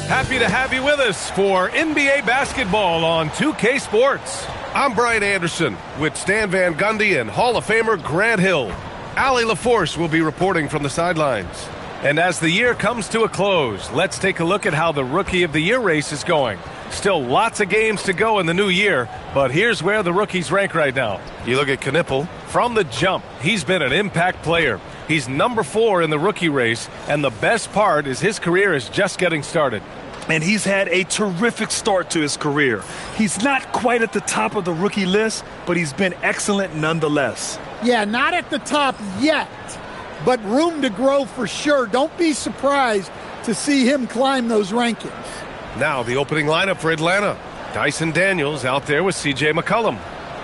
Happy to have you with us for NBA basketball on 2K Sports. I'm Brian Anderson with Stan Van Gundy and Hall of Famer Grant Hill. Allie LaForce will be reporting from the sidelines. And as the year comes to a close, let's take a look at how the Rookie of the Year race is going. Still lots of games to go in the new year, but here's where the rookies rank right now. You look at Knipple. From the jump, he's been an impact player. He's number 4 in the rookie race, and the best part is his career is just getting started. And he's had a terrific start to his career. He's not quite at the top of the rookie list, but he's been excellent nonetheless. Yeah, not at the top yet, but room to grow for sure. Don't be surprised to see him climb those rankings. Now the opening lineup for Atlanta. Dyson Daniels out there with C.J. McCollum.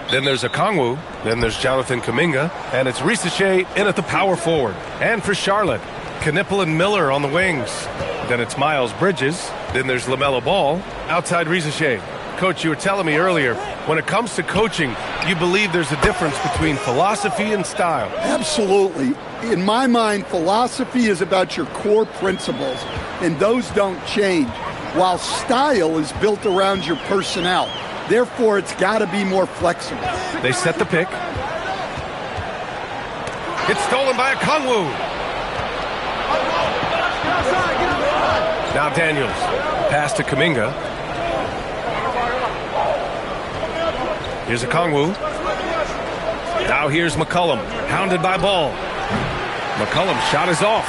Then there's Okongwu. Then there's Jonathan Kuminga. And it's Risacher in at the power forward. And for Charlotte, Knipple and Miller on the wings. then it's Miles Bridges. Then there's LaMelo Ball outside Risacher. Coach, you were telling me earlier, when it comes to coaching, you believe there's a difference between philosophy and style. Absolutely. In my mind, philosophy is about your core principles, and those don't change, while style is built around your personnel. Therefore, it's got to be more flexible. They set the pick. It's stolen by Okongwu. Now Daniels. Pass to Kuminga. Here's Okongwu. Now here's McCollum. Hounded by Ball. McCollum's shot is off.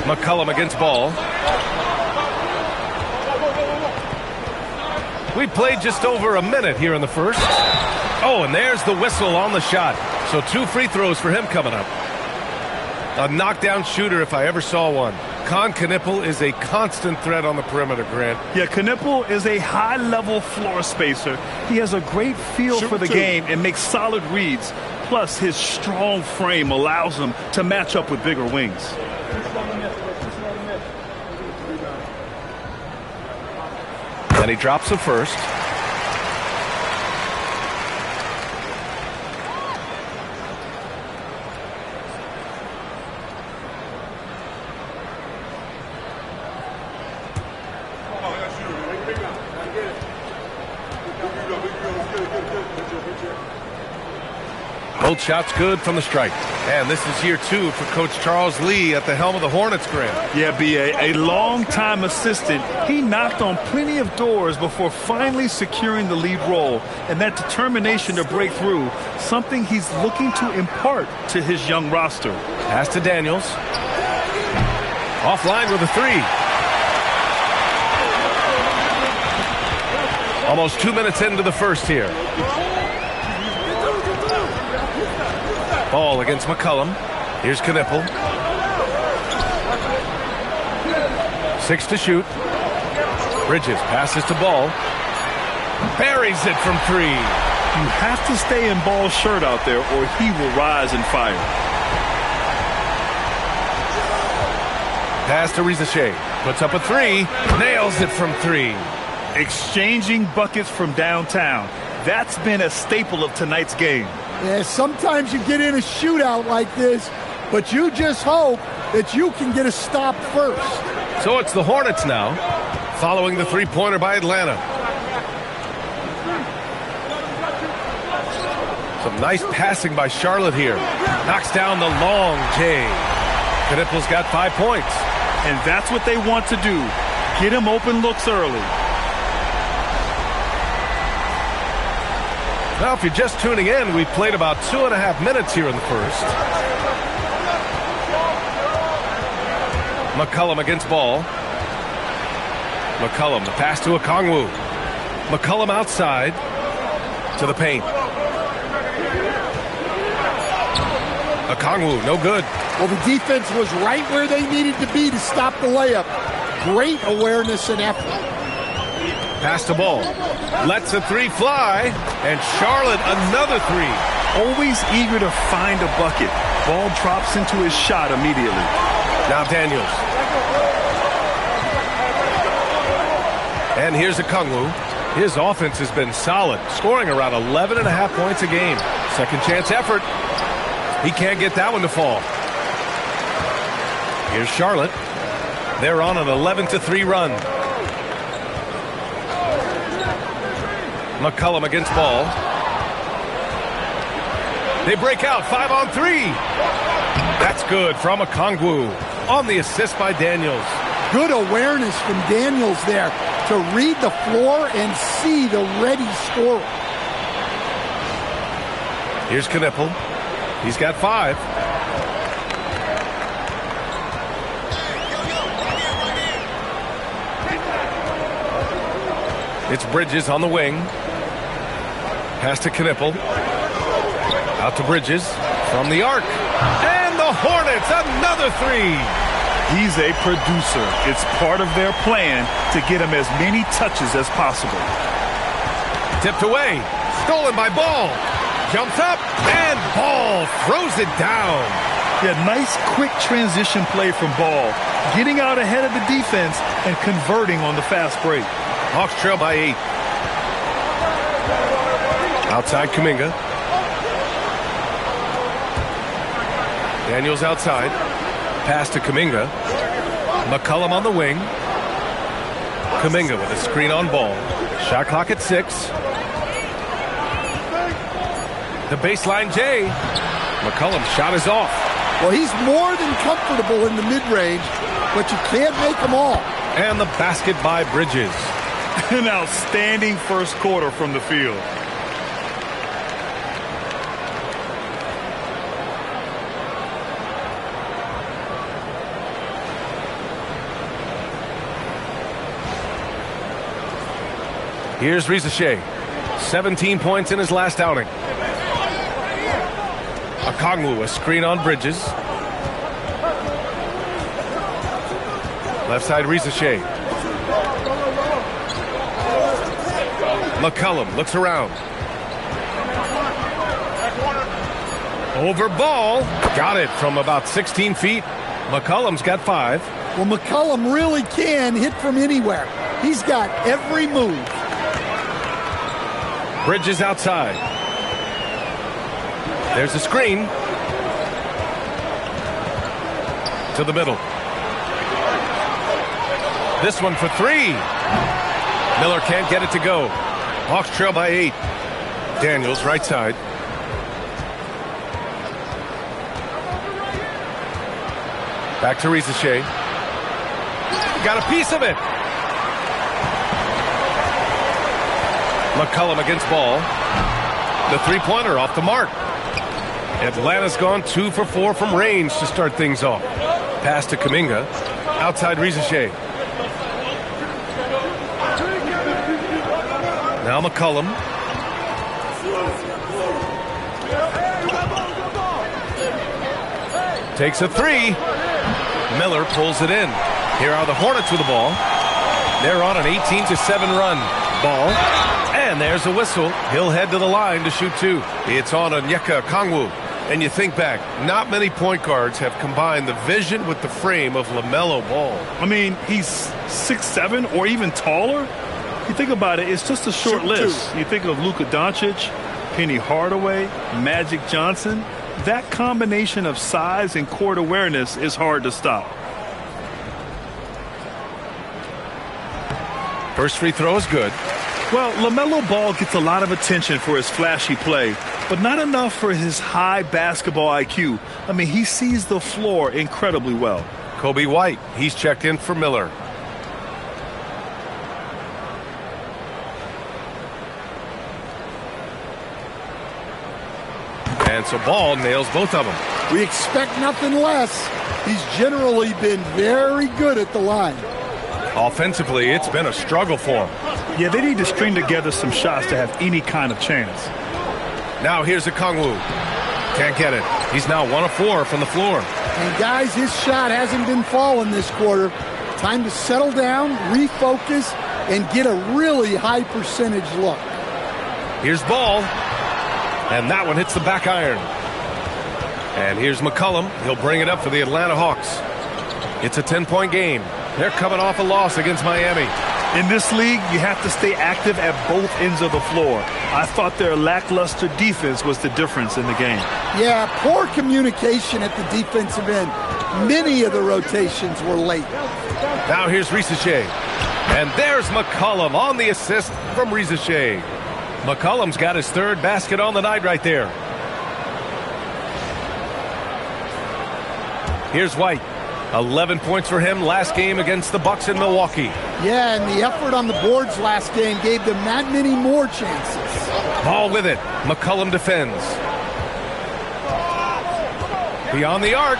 McCollum against Ball. We played just over a minute here in the first. Oh, and there's the whistle on the shot. So 2 free throws for him coming up. A knockdown shooter if I ever saw one. Knipple is a constant threat on the perimeter, Grant. Yeah, Knipple is a high-level floor spacer. He has a great feel for the game and makes solid reads. Plus, his strong frame allows him to match up with bigger wings. And he drops the first. Both shots good from the strike. And this is year 2 for Coach Charles Lee at the helm of the Hornets, Grant. Yeah, B.A., a long-time assistant. He knocked on plenty of doors before finally securing the lead role. And that determination to break through, something he's looking to impart to his young roster. Pass to Daniels. Offline with a 3. Almost 2 minutes into the first here. Ball against McCollum. Here's Knipple. 6 to shoot. Bridges passes to Ball. Buries it from 3. You have to stay in Ball's shirt out there or he will rise and fire. Pass to Risacher. Puts up a 3. Nails it from 3. Exchanging buckets from downtown. That's been a staple of tonight's game. Yeah, sometimes you get in a shootout like this, but you just hope that you can get a stop first. So it's the Hornets now, following the three-pointer by Atlanta. Some nice passing by Charlotte here. Knocks down the long J. Knipple's got 5 points. And that's what they want to do. Get him open looks early. Now, if you're just tuning in, we've played about 2.5 minutes here in the first. McCollum against Ball. McCollum, the pass to Okongwu. McCollum outside to the paint. Okongwu, no good. Well, the defense was right where they needed to be to stop the layup. Great awareness and effort. Pass to Ball. Lets a 3 fly. And Charlotte, another 3. Always eager to find a bucket. Ball drops into his shot immediately. Now Daniels. And here's Okongwu. His offense has been solid, scoring around 11.5 points a game. Second chance effort. He can't get that one to fall. Here's Charlotte. They're on an 11-3 run. McCollum against Ball. They break out 5-on-3. That's good from Okongwu on the assist by Daniels. Good awareness from Daniels there to read the floor and see the ready scorer. Here's Knipple. He's got 5. It's Bridges on the wing. Pass to Knipple. Out to Bridges from the arc. And the Hornets, another 3. He's a producer. It's part of their plan to get him as many touches as possible. Tipped away. Stolen by Ball. Jumps up, and Ball throws it down. Yeah, nice quick transition play from Ball. Getting out ahead of the defense and converting on the fast break. Hawks trail by 8. Outside Kuminga. Daniels outside. Pass to Kuminga. McCollum on the wing. Kuminga with a screen on Ball. Shot clock at 6. The baseline J. McCollum's shot is off. Well, he's more than comfortable in the mid-range, but you can't make them all. And the basket by Bridges. An outstanding first quarter from the field. Here's Rizachet. 17 points in his last outing. Okongwu, a screen on Bridges. Left side, Rizachet. McCollum looks around. Over Ball. Got it from about 16 feet. McCollum's got 5. Well, McCollum really can hit from anywhere. He's got every move. Bridges outside. There's a screen. To the middle. This one for 3. Miller can't get it to go. Hawks trail by 8. Daniels right side. Back to Rizachet. Got a piece of it. McCollum against Ball. The three-pointer off the mark. Atlanta's gone 2 for 4 from range to start things off. Pass to Kuminga. Outside Rizachet. Now McCollum. Takes a 3. Miller pulls it in. Here are the Hornets with the ball. They're on an 18-7 run. Ball. And there's a whistle. He'll head to the line to shoot 2. It's on Onyeka Okongwu. And you think back, not many point guards have combined the vision with the frame of LaMelo Ball. I mean, he's 6'7" or even taller. You think about it, it's just a short list. You think of Luka Doncic, Penny Hardaway, Magic Johnson. That combination of size and court awareness is hard to stop. First free throw is good. Well, LaMelo Ball gets a lot of attention for his flashy play, but not enough for his high basketball IQ. I mean, he sees the floor incredibly well. Kobe White, he's checked in for Miller. And so Ball nails both of them. We expect nothing less. He's generally been very good at the line. Offensively, it's been a struggle for him. Yeah, they need to string together some shots to have any kind of chance. Now here's Okongwu. Can't get it. He's now 1 of 4 from the floor. And guys, his shot hasn't been falling this quarter. Time to settle down, refocus, and get a really high percentage look. Here's Ball. And that one hits the back iron. And here's McCollum. He'll bring it up for the Atlanta Hawks. It's a 10-point game. They're coming off a loss against Miami. In this league, you have to stay active at both ends of the floor. I thought their lackluster defense was the difference in the game. Yeah, poor communication at the defensive end. Many of the rotations were late. Now here's Risache. And there's McCollum on the assist from Risache. McCollum's got his third basket on the night right there. Here's White. 11 points for him last game against the Bucks in Milwaukee. Yeah, and the effort on the boards last game gave them that many more chances. Ball with it. McCollum defends. Beyond the arc.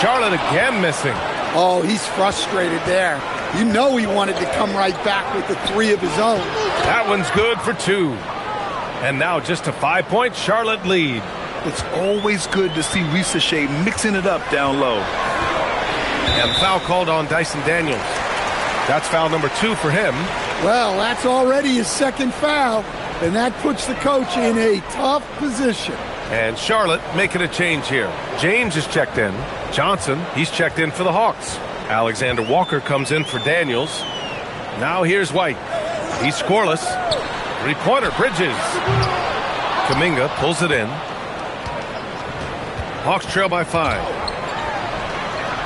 Charlotte again missing. Oh, he's frustrated there. You know he wanted to come right back with the three of his own. That one's good for two. And now just a 5-point Charlotte lead. It's always good to see Risache mixing it up down low. And foul called on Dyson Daniels. That's foul number 2 for him. Well, that's already his second foul, and that puts the coach in a tough position. And Charlotte making a change here. James is checked in. Johnson, he's checked in for the Hawks. Alexander Walker comes in for Daniels. Now here's White. He's scoreless. Three-pointer, Bridges. Kuminga pulls it in. Hawks trail by 5.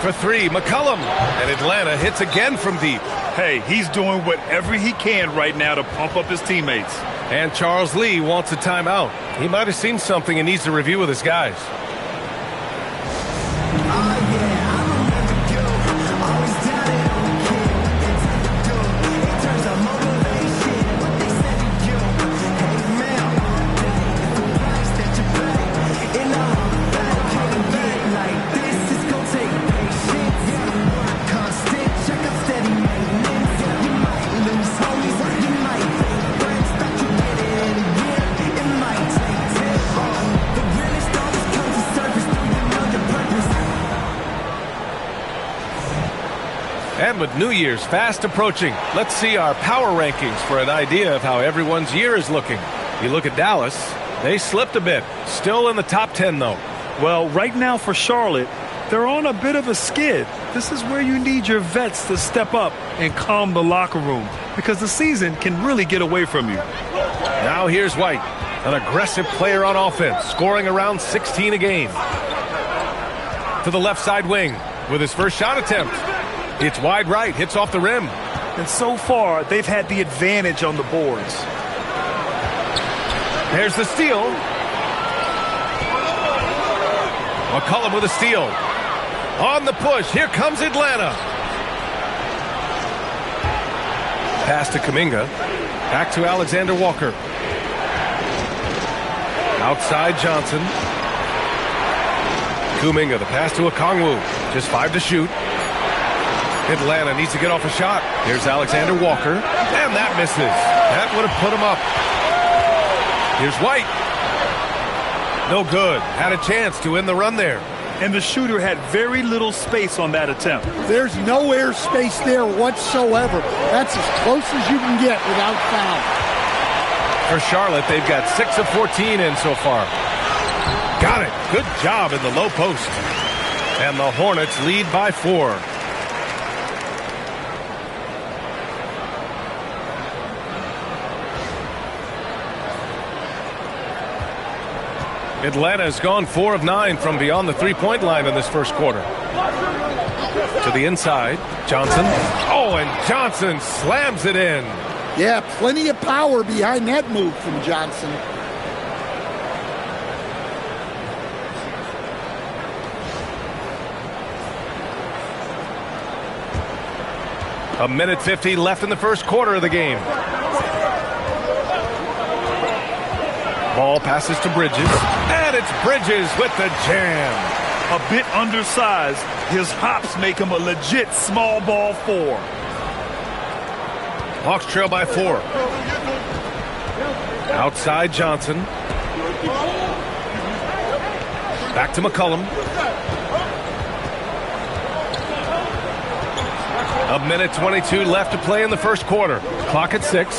For 3, McCollum. And Atlanta hits again from deep. Hey, he's doing whatever he can right now to pump up his teammates. And Charles Lee wants a timeout. He might have seen something and needs to review with his guys. And with New Year's fast approaching, let's see our power rankings for an idea of how everyone's year is looking. You look at Dallas, they slipped a bit. Still in the top 10, though. Well, right now for Charlotte, they're on a bit of a skid. This is where you need your vets to step up and calm the locker room, because the season can really get away from you. Now here's White, an aggressive player on offense, scoring around 16 a game. To the left side wing with his first shot attempt. It's wide right, hits off the rim. And so far, they've had the advantage on the boards. There's the steal. McCollum with a steal. On the push, here comes Atlanta. Pass to Kuminga. Back to Alexander Walker. Outside Johnson. Kuminga, the pass to Okongwu. Just 5 to shoot. Atlanta needs to get off a shot. Here's Alexander Walker. And that misses. That would have put him up. Here's White. No good. Had a chance to end the run there. And the shooter had very little space on that attempt. There's no air space there whatsoever. That's as close as you can get without foul. For Charlotte, they've got 6 of 14 in so far. Got it. Good job in the low post. And the Hornets lead by 4. Atlanta has gone 4 of 9 from beyond the three-point line in this first quarter. To the inside, Johnson. Oh, and Johnson slams it in. Yeah, plenty of power behind that move from Johnson. A minute 50 left in the first quarter of the game. Ball passes to Bridges, and it's Bridges with the jam. A bit undersized, his hops make him a legit small ball 4. Hawks trail by 4. Outside Johnson. Back to McCollum. A minute 22 left to play in the first quarter. Clock at 6.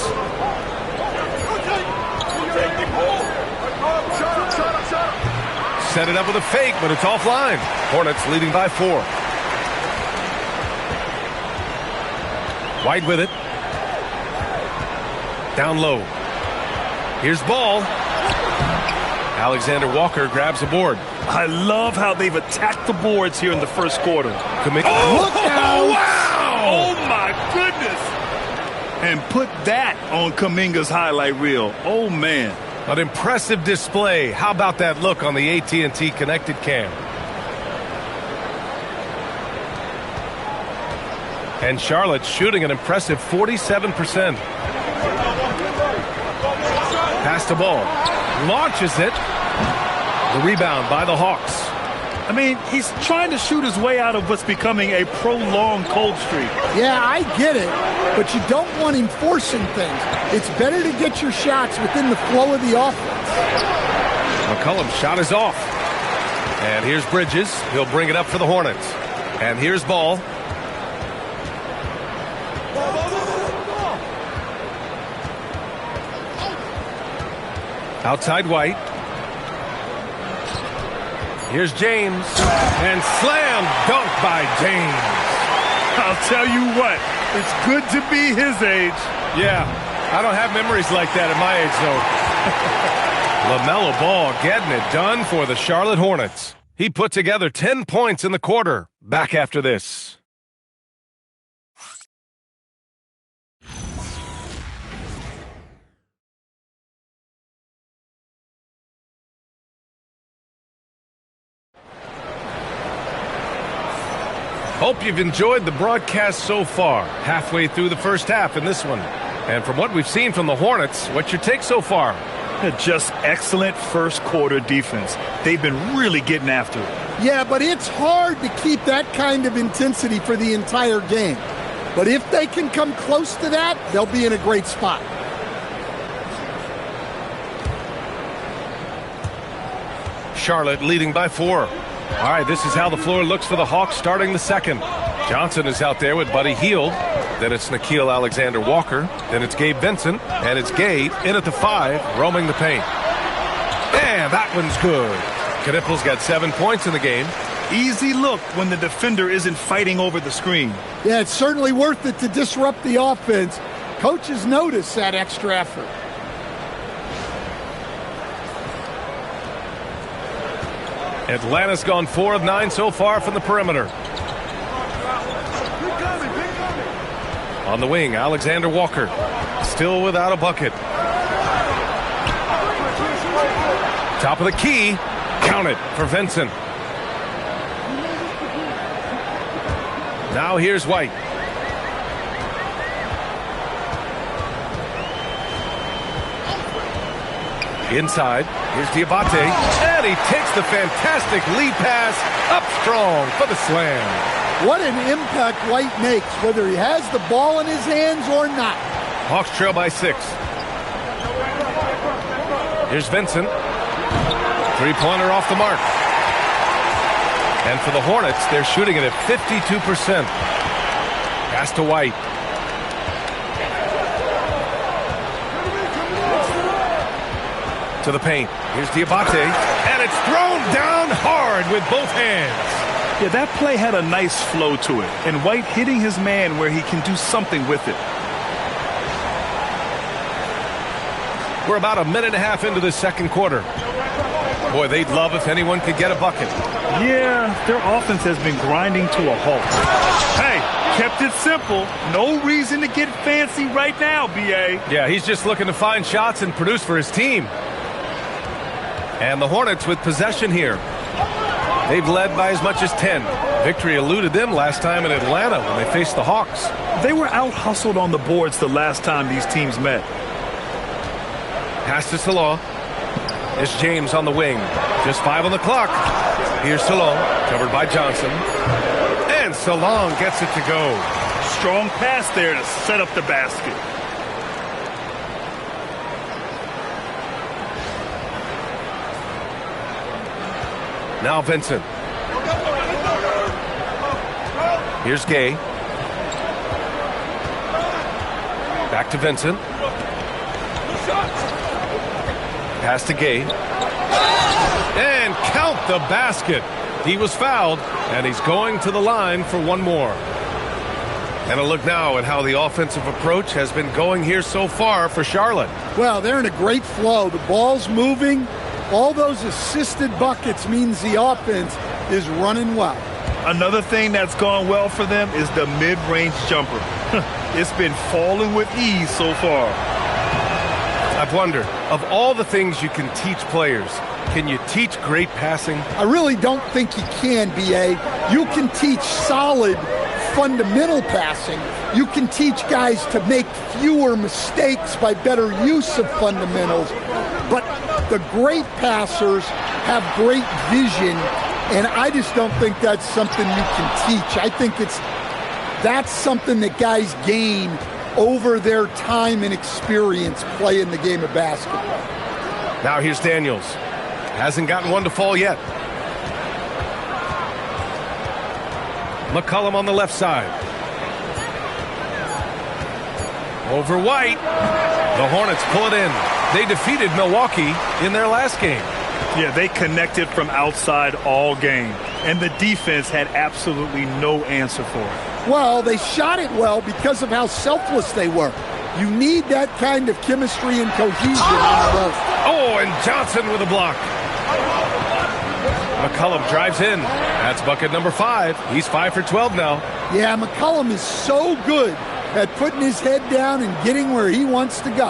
Set it up with a fake, but it's offline. Hornets leading by 4. White with it. Down low. Here's Ball. Alexander Walker grabs the board. I love how they've attacked the boards here in the first quarter. Look out! Wow! Oh, my goodness! And put that on Kuminga's highlight reel. Oh, man. An impressive display. How about that look on the AT&T connected cam? And Charlotte shooting an impressive 47%. Pass the ball. Launches it. The rebound by the Hawks. I mean, he's trying to shoot his way out of what's becoming a prolonged cold streak. Yeah, I get it, but you don't want him forcing things. It's better to get your shots within the flow of the offense. McCollum's shot is off. And here's Bridges. He'll bring it up for the Hornets. And here's Ball. Outside White. Here's James. And slam dunk by James. I'll tell you what, it's good to be his age. Yeah, I don't have memories like that at my age, though. LaMelo Ball getting it done for the Charlotte Hornets. He put together 10 points in the quarter. Back after this. Hope you've enjoyed the broadcast so far. Halfway through the first half in this one. And from what we've seen from the Hornets, what's your take so far? Just excellent first quarter defense. They've been really getting after it. Yeah, but it's hard to keep that kind of intensity for the entire game. But if they can come close to that, they'll be in a great spot. Charlotte leading by 4. All right, this is how the floor looks for the Hawks starting the second. Johnson is out there with Buddy Hield. Then it's Nickeil Alexander-Walker. Then it's Gabe Vincent. And it's Gabe in at the 5, roaming the paint. And that one's good. Knippel's got 7 points in the game. Easy look when the defender isn't fighting over the screen. Yeah, it's certainly worth it to disrupt the offense. Coaches notice that extra effort. Atlanta's gone 4 of 9 so far from the perimeter. On the wing, Alexander Walker. Still without a bucket. Top of the key. Count it for Vincent. Now here's White. Inside, here's Diabate, and he takes the fantastic lead pass up strong for the slam. What an impact White makes, whether he has the ball in his hands or not. Hawks trail by 6. Here's Vincent. Three-pointer off the mark. And for the Hornets, they're shooting it at 52%. Pass to White. To the paint. Here's Diabate. And it's thrown down hard with both hands. Yeah, that play had a nice flow to it. And White hitting his man where he can do something with it. We're about a minute and a half into the second quarter. Boy, they'd love if anyone could get a bucket. Yeah, their offense has been grinding to a halt. Hey, kept it simple. No reason to get fancy right now, B.A. Yeah, he's just looking to find shots and produce for his team. And the Hornets with possession here. They've led by as much as 10. Victory eluded them last time in Atlanta when they faced the Hawks. They were out-hustled on the boards the last time these teams met. Pass to Salon. It's James on the wing. Just 5 on the clock. Here's Salon, covered by Johnson. And Salon gets it to go. Strong pass there to set up the basket. Now Vincent. Here's Gay. Back to Vincent. Pass to Gay. And count the basket. He was fouled, and he's going to the line for one more. And a look now at how the offensive approach has been going here so far for Charlotte. Well, they're in a great flow. The ball's moving. All those assisted buckets means the offense is running well. Another thing that's gone well for them is the mid-range jumper. It's been falling with ease so far. I've wondered, of all the things you can teach players, can you teach great passing? I really don't think you can, B.A. You can teach solid fundamental passing. You can teach guys to make fewer mistakes by better use of fundamentals. But the great passers have great vision, and I just don't think that's something you can teach. I think that's something that guys gain over their time and experience playing the game of basketball. Now here's Daniels. Hasn't gotten one to fall yet. McCollum on the left side. Over White. The Hornets pull it in. They defeated Milwaukee in their last game. Yeah, they connected from outside all game, and the defense had absolutely no answer for it. Well, they shot it well because of how selfless they were. You need that kind of chemistry and cohesion on the road. Oh, and Johnson with a block. McCollum drives in. That's bucket number 5. He's 5 for 12 now. Yeah, McCollum is so good at putting his head down and getting where he wants to go.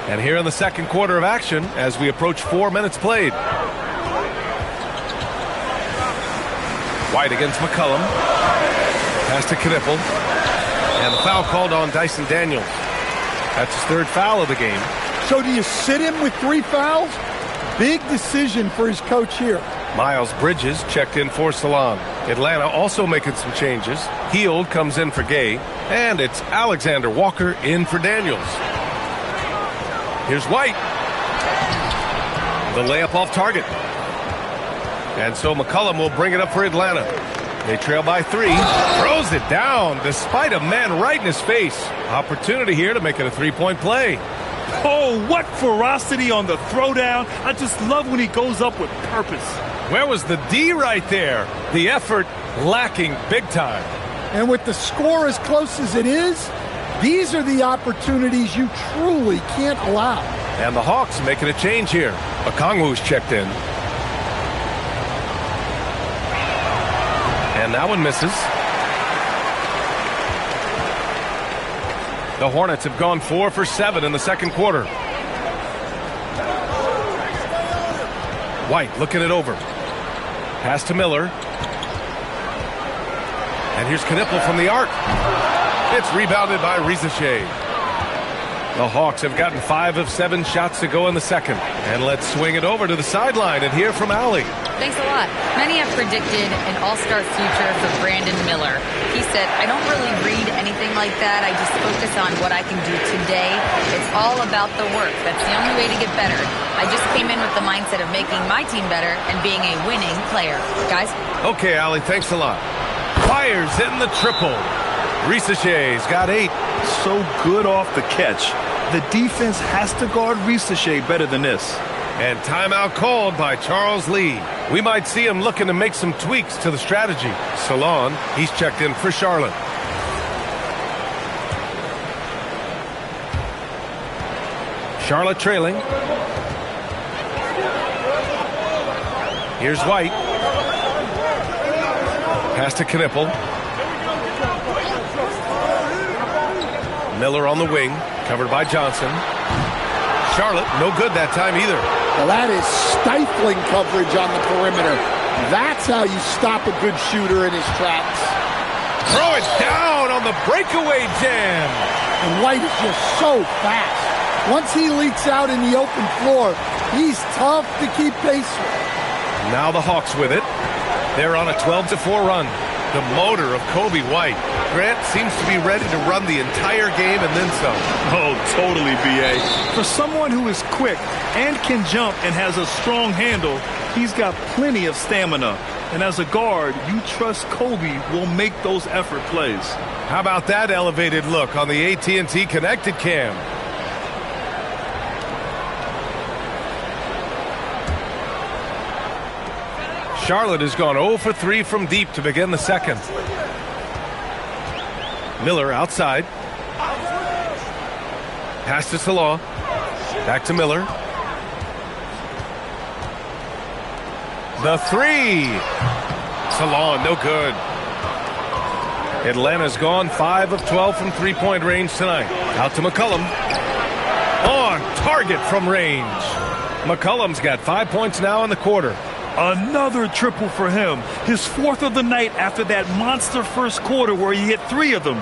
And here in the second quarter of action, as we approach 4 minutes played. White against McCollum. Pass to Knippel. And the foul called on Dyson Daniels. That's his 3rd foul of the game. So do you sit him with 3 fouls? Big decision for his coach here. Miles Bridges checked in for Salon. Atlanta also making some changes. Heald comes in for Gay. And it's Alexander Walker in for Daniels. Here's White. The layup off target. And so McCollum will bring it up for Atlanta. They trail by 3. Throws it down despite a man right in his face. Opportunity here to make it a 3-point play. Oh, what ferocity on the throwdown. I just love when he goes up with purpose. Where was the D right there? The effort lacking big time. And with the score as close as it is, these are the opportunities you truly can't allow. And the Hawks making a change here. Okongwu's checked in. And that one misses. The Hornets have gone 4 for 7 in the second quarter. White looking it over. Pass to Miller. And here's Knippel from the arc. It's rebounded by Rizachet. The Hawks have gotten 5 of 7 shots to go in the second. And let's swing it over to the sideline and hear from Allie. Thanks a lot. Many have predicted an all-star future for Brandon Miller. He said, I don't really read anything like that. I just focus on what I can do today. It's all about the work. That's the only way to get better. I just came in with the mindset of making my team better and being a winning player. Guys? Okay, Allie, thanks a lot. Fires in the triple. Rizachet's got 8. So good off the catch. The defense has to guard Rizachet better than this. And timeout called by Charles Lee. We might see him looking to make some tweaks to the strategy. Salon, he's checked in for Charlotte. Charlotte trailing. Here's White. Pass to Knippel. Miller on the wing, covered by Johnson. Charlotte, no good that time either. Well, that is stifling coverage on the perimeter. That's how you stop a good shooter in his tracks. Throw it down on the breakaway jam. And White is just so fast. Once he leaks out in the open floor, he's tough to keep pace with. Now the Hawks with it. They're on a 12-4 run. The motor of Kobe White. Grant seems to be ready to run the entire game and then some. Oh, totally, B.A. For someone who is quick and can jump and has a strong handle, he's got plenty of stamina. And as a guard, you trust Kobe will make those effort plays. How about that elevated look on the AT&T Connected Cam? Charlotte has gone 0 for 3 from deep to begin the second. Miller outside. Pass to Salah. Back to Miller. The three. Salah, no good. Atlanta's gone 5 of 12 from three-point range tonight. Out to McCollum. On target from range. McCollum's got 5 points now in the quarter. Another triple for him. His 4th of the night after that monster first quarter where he hit 3 of them.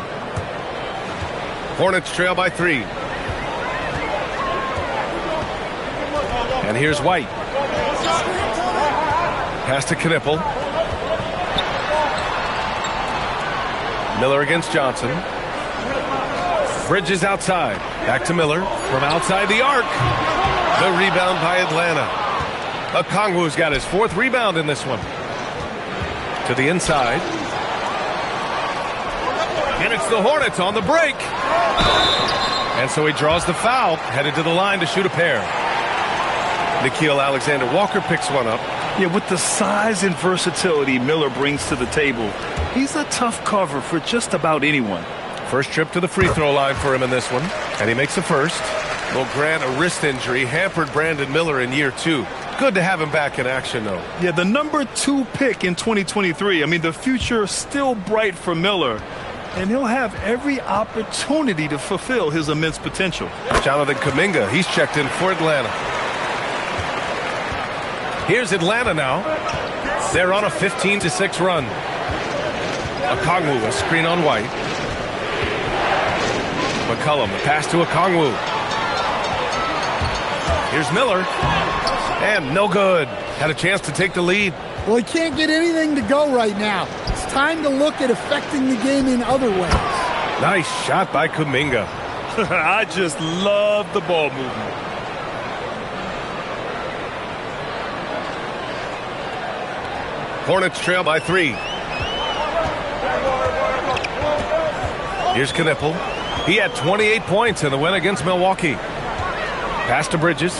Hornets trail by 3. And here's White. Pass to Knipple. Miller against Johnson. Bridges outside. Back to Miller. From outside the arc. The rebound by Atlanta. Okongwu's got his 4th rebound in this one. To the inside. And it's the Hornets on the break. And so he draws the foul. Headed to the line to shoot a pair. Nickeil Alexander-Walker picks one up. Yeah, with the size and versatility Miller brings to the table, he's a tough cover for just about anyone. First trip to the free throw line for him in this one. And he makes the first. Well, Grant, a wrist injury hampered Brandon Miller in year 2. Good to have him back in action, though. Yeah, the number 2 pick in 2023. I mean, the future is still bright for Miller. And he'll have every opportunity to fulfill his immense potential. Jonathan Kuminga, he's checked in for Atlanta. Here's Atlanta now. They're on a 15-6 run. Okongwu, a screen on White. McCollum, a pass to Okongwu. Here's Miller. And no good. Had a chance to take the lead. Well, he can't get anything to go right now. It's time to look at affecting the game in other ways. Nice shot by Kuminga. I just love the ball movement. Hornets trail by 3. Here's Knipple. He had 28 points in the win against Milwaukee. Pass to Bridges.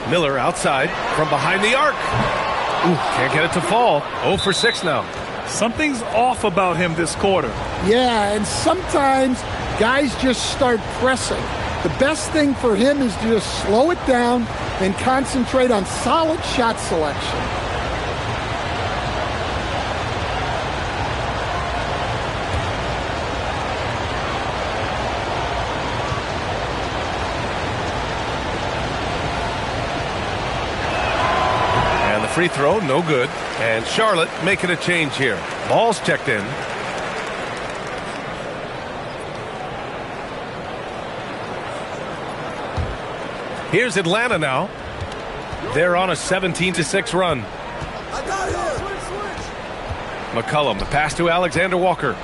Miller outside from behind the arc. Ooh, can't get it to fall. 0 for 6 now. Something's off about him this quarter. Yeah, and sometimes guys just start pressing. The best thing for him is to just slow it down and concentrate on solid shot selection. And the free throw, no good. And Charlotte making a change here. Ball's checked in. Here's Atlanta now. They're on a 17-6 run. McCollum, the pass to Alexander Walker.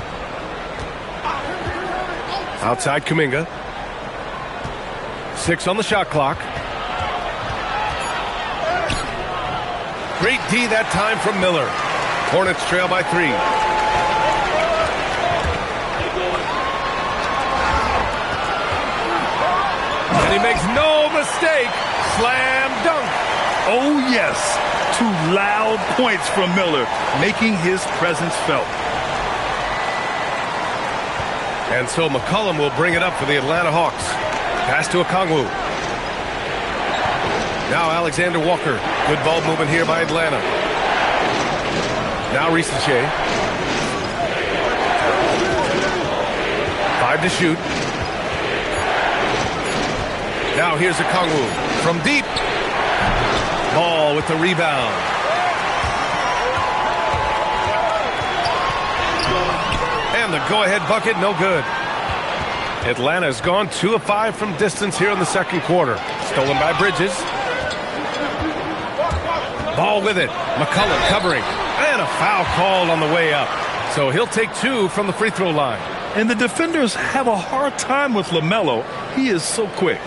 Outside Kuminga. 6 on the shot clock. Great D that time from Miller. Hornets trail by 3. And he makes no mistake. Slam dunk. Oh, yes. 2 loud points from Miller, making his presence felt. And so McCollum will bring it up for the Atlanta Hawks. Pass to Okongwu. Now Alexander Walker. Good ball movement here by Atlanta. Now Risache. 5 to shoot. Now here's Okongwu from deep. Ball with the rebound. And the go-ahead bucket, no good. Atlanta's gone 2 of 5 from distance here in the second quarter. Stolen by Bridges. Ball with it. McCollum covering. And a foul called on the way up. So he'll take 2 from the free throw line. And the defenders have a hard time with LaMelo. He is so quick.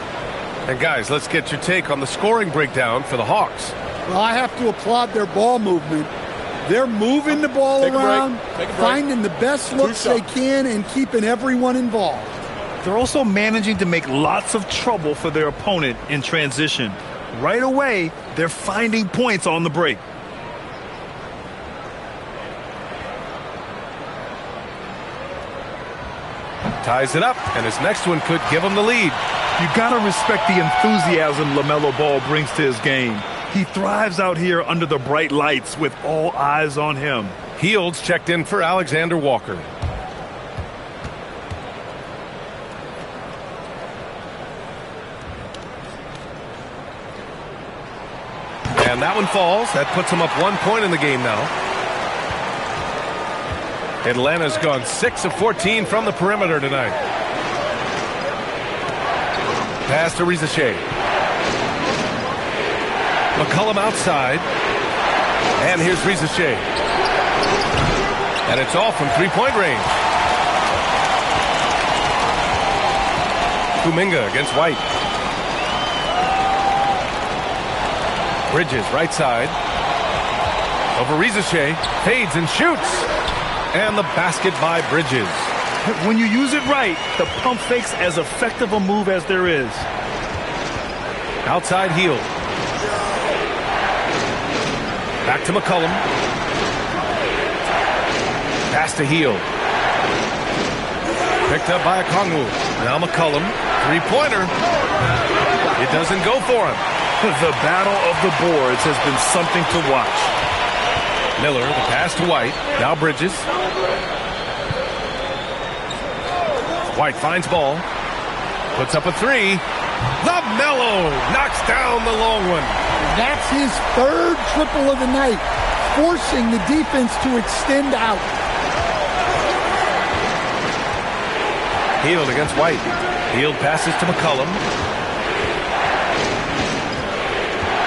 And guys, let's get your take on the scoring breakdown for the Hawks. Well, I have to applaud their ball movement. They're moving the ball around, finding the best looks they can, and keeping everyone involved. They're also managing to make lots of trouble for their opponent in transition. Right away, they're finding points on the break. ties it up, and his next one could give him the lead. You gotta respect the enthusiasm LaMelo Ball brings to his game. He thrives out here under the bright lights with all eyes on him. Hields checked in for Alexander Walker. And that one falls. That puts him up 1 point in the game now. Atlanta's gone 6 of 14 from the perimeter tonight. Pass to Rizachet. McCollum outside. And here's Rizachet. And it's off from three-point range. Kuminga against White. Bridges, right side. Over Rizachet. Fades and shoots. And the basket by Bridges. When you use it right, the pump fake's as effective a move as there is. Outside heel. Back to McCollum. Pass to heel. Picked up by Okongwu. Now McCollum. Three-pointer. It doesn't go for him. The battle of the boards has been something to watch. Miller, the pass to White. Now Bridges. White finds ball. Puts up a three. LaMelo knocks down the long one. That's his third triple of the night, forcing the defense to extend out. Hield against White. Hield passes to McCollum.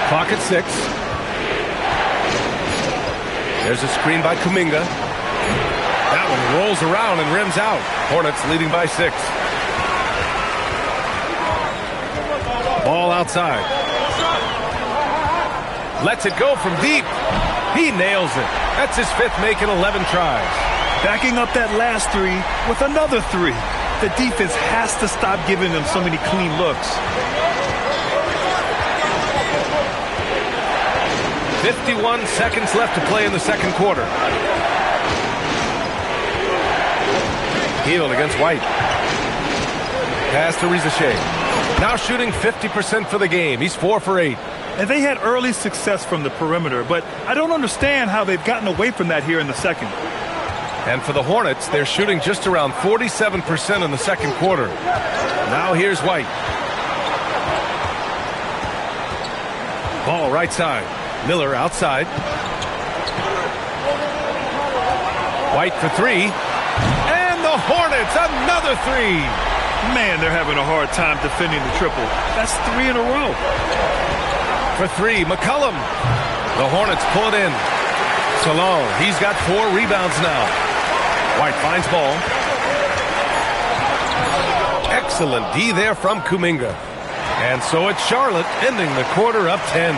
Clock at 6. There's a screen by Kuminga. That one rolls around and rims out. Hornets leading by 6. Ball outside. Lets it go from deep. He nails it. That's his 5th make in 11 tries. Backing up that last three with another three. The defense has to stop giving them so many clean looks. 51 seconds left to play in the second quarter. Hield against White. Pass to Rizachet. Now shooting 50% for the game. He's 4 for 8. And they had early success from the perimeter, but I don't understand how they've gotten away from that here in the second. And for the Hornets, they're shooting just around 47% in the second quarter. Now here's White. Ball right side. Miller outside. White for 3. And the Hornets, another 3. Man, they're having a hard time defending the triple. That's 3 in a row. For 3, McCollum. The Hornets pull it in. Salon, he's got 4 rebounds now. White finds ball. Excellent D there from Kuminga. And so it's Charlotte ending the quarter up 10.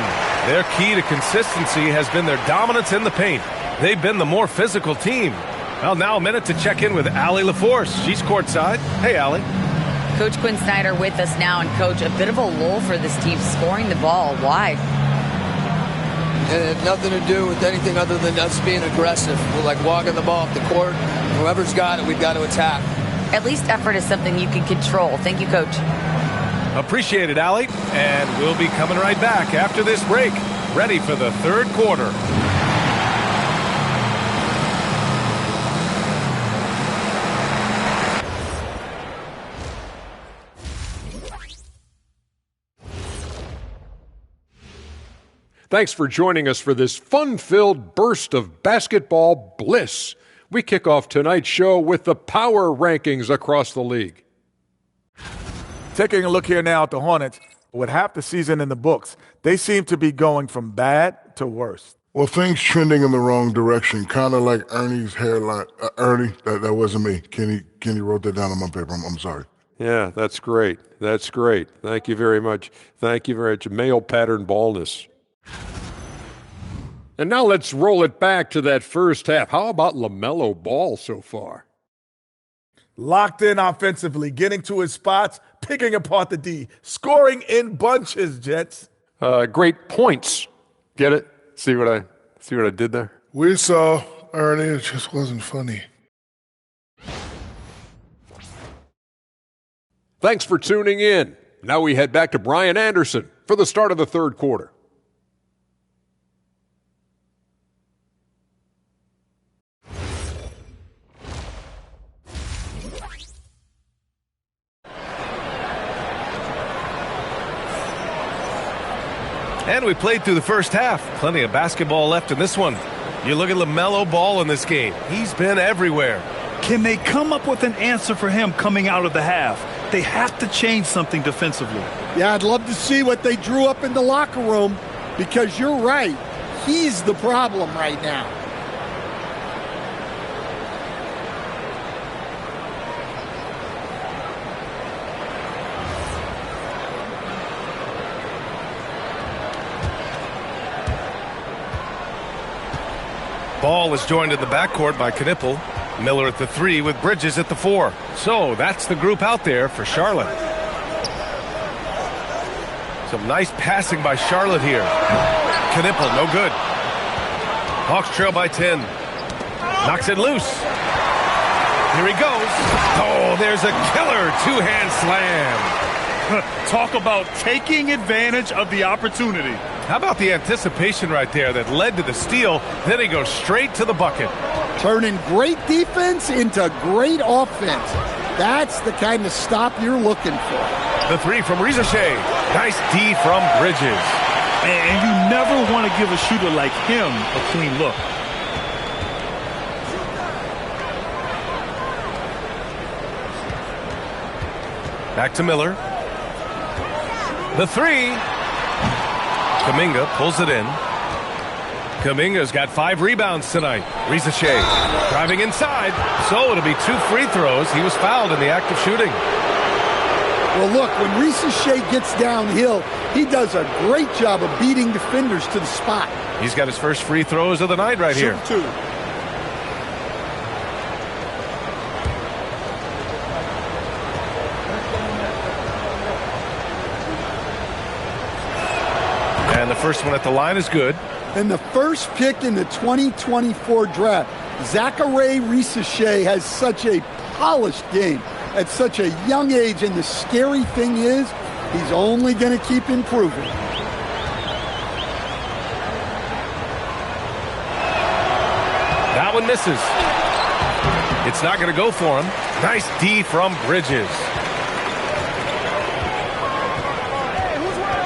Their key to consistency has been their dominance in the paint. They've been the more physical team. Well, now a minute to check in with Allie LaForce. She's courtside. Hey, Allie. Coach Quinn Snyder with us now, and Coach, a bit of a lull for this team scoring the ball. Why? It had nothing to do with anything other than us being aggressive. We're like walking the ball up the court. Whoever's got it, we've got to attack. At least effort is something you can control. Thank you, Coach. Appreciate it, Allie. And we'll be coming right back after this break. Ready for the third quarter. Thanks for joining us for this fun-filled burst of basketball bliss. We kick off tonight's show with the power rankings across the league. Taking a look here now at the Hornets, with half the season in the books, they seem to be going from bad to worse. Well, things trending in the wrong direction, kind of like Ernie's hairline. Ernie, that wasn't me. Kenny wrote that down on my paper. I'm sorry. Yeah, that's great. That's great. Thank you very much. Thank you very much. Male pattern baldness. And now let's roll it back to that first half. How about LaMelo Ball so far? Locked in offensively, getting to his spots, picking apart the D, scoring in bunches, Jets. Great points. Get it? See what I did there? We saw, Ernie, it just wasn't funny. Thanks for tuning in. Now we head back to Brian Anderson for the start of the third quarter. And we played through the first half. Plenty of basketball left in this one. You look at LaMelo Ball in this game. He's been everywhere. Can they come up with an answer for him coming out of the half? They have to change something defensively. Yeah, I'd love to see what they drew up in the locker room, because you're right. He's the problem right now. Ball is joined in the backcourt by Knippel. Miller at the 3 with Bridges at the 4. So that's the group out there for Charlotte. Some nice passing by Charlotte here. Knippel, no good. Hawks trail by 10. Knocks it loose. Here he goes. Oh, there's a killer two-hand slam. Talk about taking advantage of the opportunity. How about the anticipation right there that led to the steal? Then he goes straight to the bucket. Turning great defense into great offense. That's the kind of stop you're looking for. The 3 from Rizashay. Nice D from Bridges. And you never want to give a shooter like him a clean look. Back to Miller. The 3. Kuminga pulls it in. Kuminga's got 5 rebounds tonight. Rizashay driving inside. So it'll be 2 free throws. He was fouled in the act of shooting. Well, look, when Rizashay gets downhill, he does a great job of beating defenders to the spot. He's got his first free throws of the night right here. Shoot 2. And the first one at the line is good. And the first pick in the 2024 draft, Zachary Rizashay has such a polished game at such a young age, and the scary thing is he's only going to keep improving. That one misses. It's not going to go for him. Nice D from Bridges.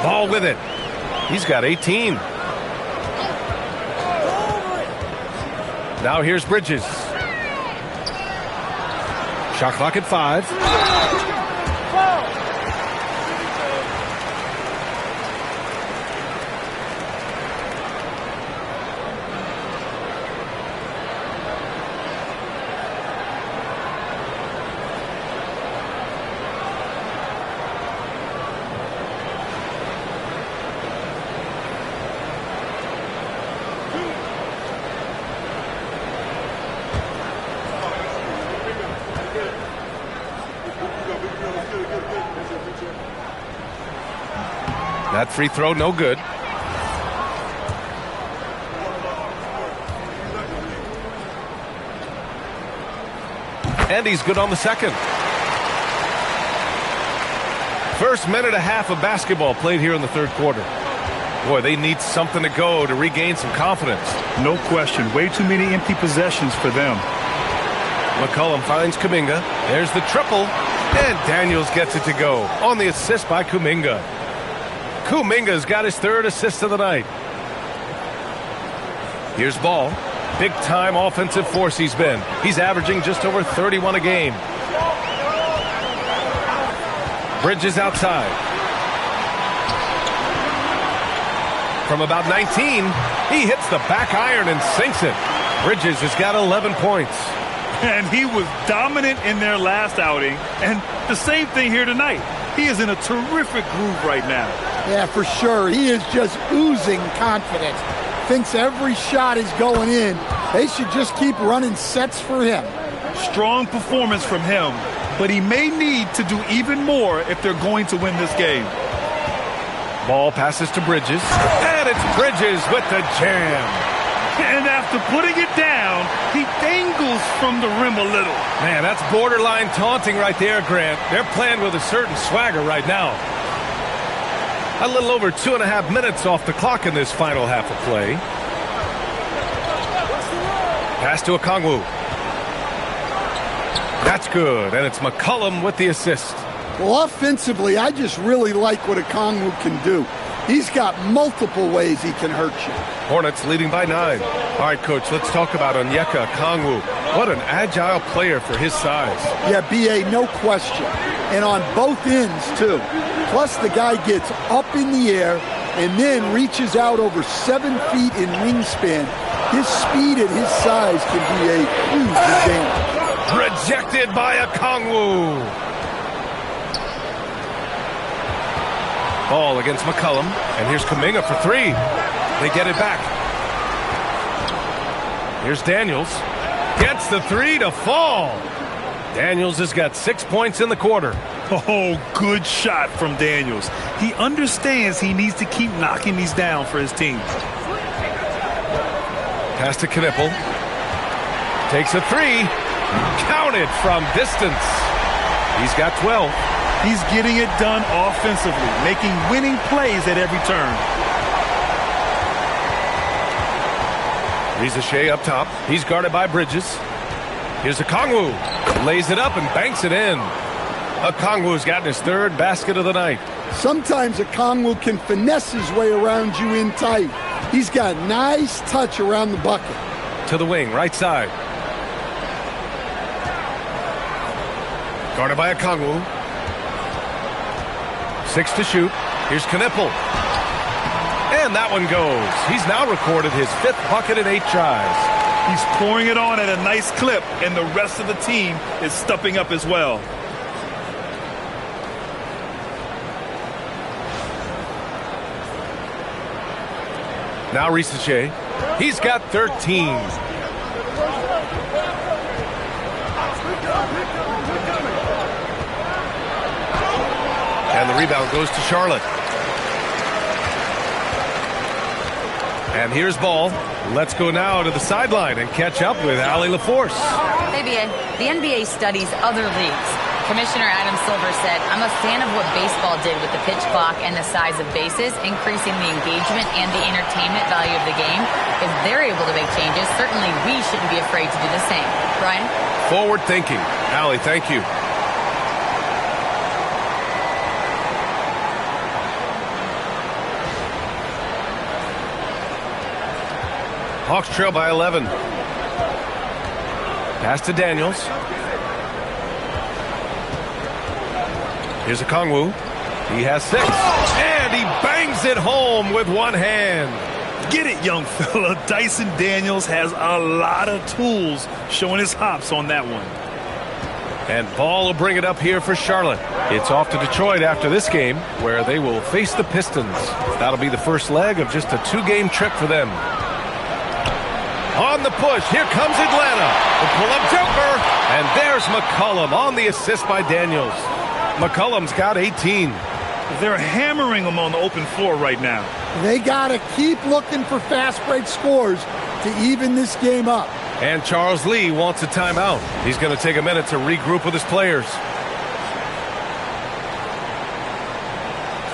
Ball with it. He's got 18. Now here's Bridges. Shot clock at 5. That free throw, no good. And he's good on the second. First minute and a half of basketball played here in the third quarter. Boy, they need something to go to regain some confidence. No question. Way too many empty possessions for them. McCollum finds Kuminga. There's the triple. And Daniels gets it to go on the assist by Kuminga. Kuminga's got his 3rd assist of the night. Here's Ball. Big-time offensive force he's been. He's averaging just over 31 a game. Bridges outside. From about 19, he hits the back iron and sinks it. Bridges has got 11 points. And he was dominant in their last outing. And the same thing here tonight. He is in a terrific groove right now. Yeah, for sure. He is just oozing confidence. Thinks every shot is going in. They should just keep running sets for him. Strong performance from him, but he may need to do even more if they're going to win this game. Ball passes to Bridges, and it's Bridges with the jam. And after putting it down, he dangles from the rim a little. Man, that's borderline taunting right there, Grant. They're playing with a certain swagger right now. A little over 2.5 minutes off the clock in this final half of play. Pass to Okongwu. That's good, and it's McCollum with the assist. Well, offensively, I just really like what Okongwu can do. He's got multiple ways he can hurt you. Hornets leading by 9. All right, Coach, let's talk about Onyeka Okongwu. What an agile player for his size. Yeah, B.A., no question. And on both ends, too. Plus, the guy gets up in the air and then reaches out over 7 feet in wingspan. His speed at his size can be a huge advantage. Rejected by Okongwu. Ball against McCollum, and here's Kuminga for 3. They get it back. Here's Daniels. Gets the 3 to fall. Daniels has got 6 points in the quarter. Oh, good shot from Daniels. He understands he needs to keep knocking these down for his team. Pass to Knippel. Takes a 3. Counted from distance. He's got 12. He's getting it done offensively, making winning plays at every turn. Reza Shea up top. He's guarded by Bridges. Here's Okongwu. Lays it up and banks it in. Okongwu's gotten his 3rd basket of the night. Sometimes Okongwu can finesse his way around you in tight. He's got nice touch around the bucket. To the wing, right side. Guarded by Okongwu. 6 to shoot. Here's Knippel. And that one goes. He's now recorded his 5th bucket in 8 tries. He's pouring it on at a nice clip, and the rest of the team is stepping up as well. Now Reza Shea. He's got 13. And the rebound goes to Charlotte. And here's Ball. Let's go now to the sideline and catch up with Allie LaForce. Hey, BA. The NBA studies other leagues. Commissioner Adam Silver said, I'm a fan of what baseball did with the pitch clock and the size of bases, increasing the engagement and the entertainment value of the game. If they're able to make changes, certainly we shouldn't be afraid to do the same. Brian? Forward thinking. Allie, thank you. Hawks trail by 11. Pass to Daniels. Here's Okongwu. He has 6. And he bangs it home with one hand. Get it, young fella. Dyson Daniels has a lot of tools, showing his hops on that one. And Ball will bring it up here for Charlotte. It's off to Detroit after this game, where they will face the Pistons. That'll be the first leg of just a 2-game trip for them. On the push, here comes Atlanta. The pull-up jumper, and there's McCollum on the assist by Daniels. McCollum's got 18. They're hammering him on the open floor right now. They got to keep looking for fast break scores to even this game up. And Charles Lee wants a timeout. He's going to take a minute to regroup with his players.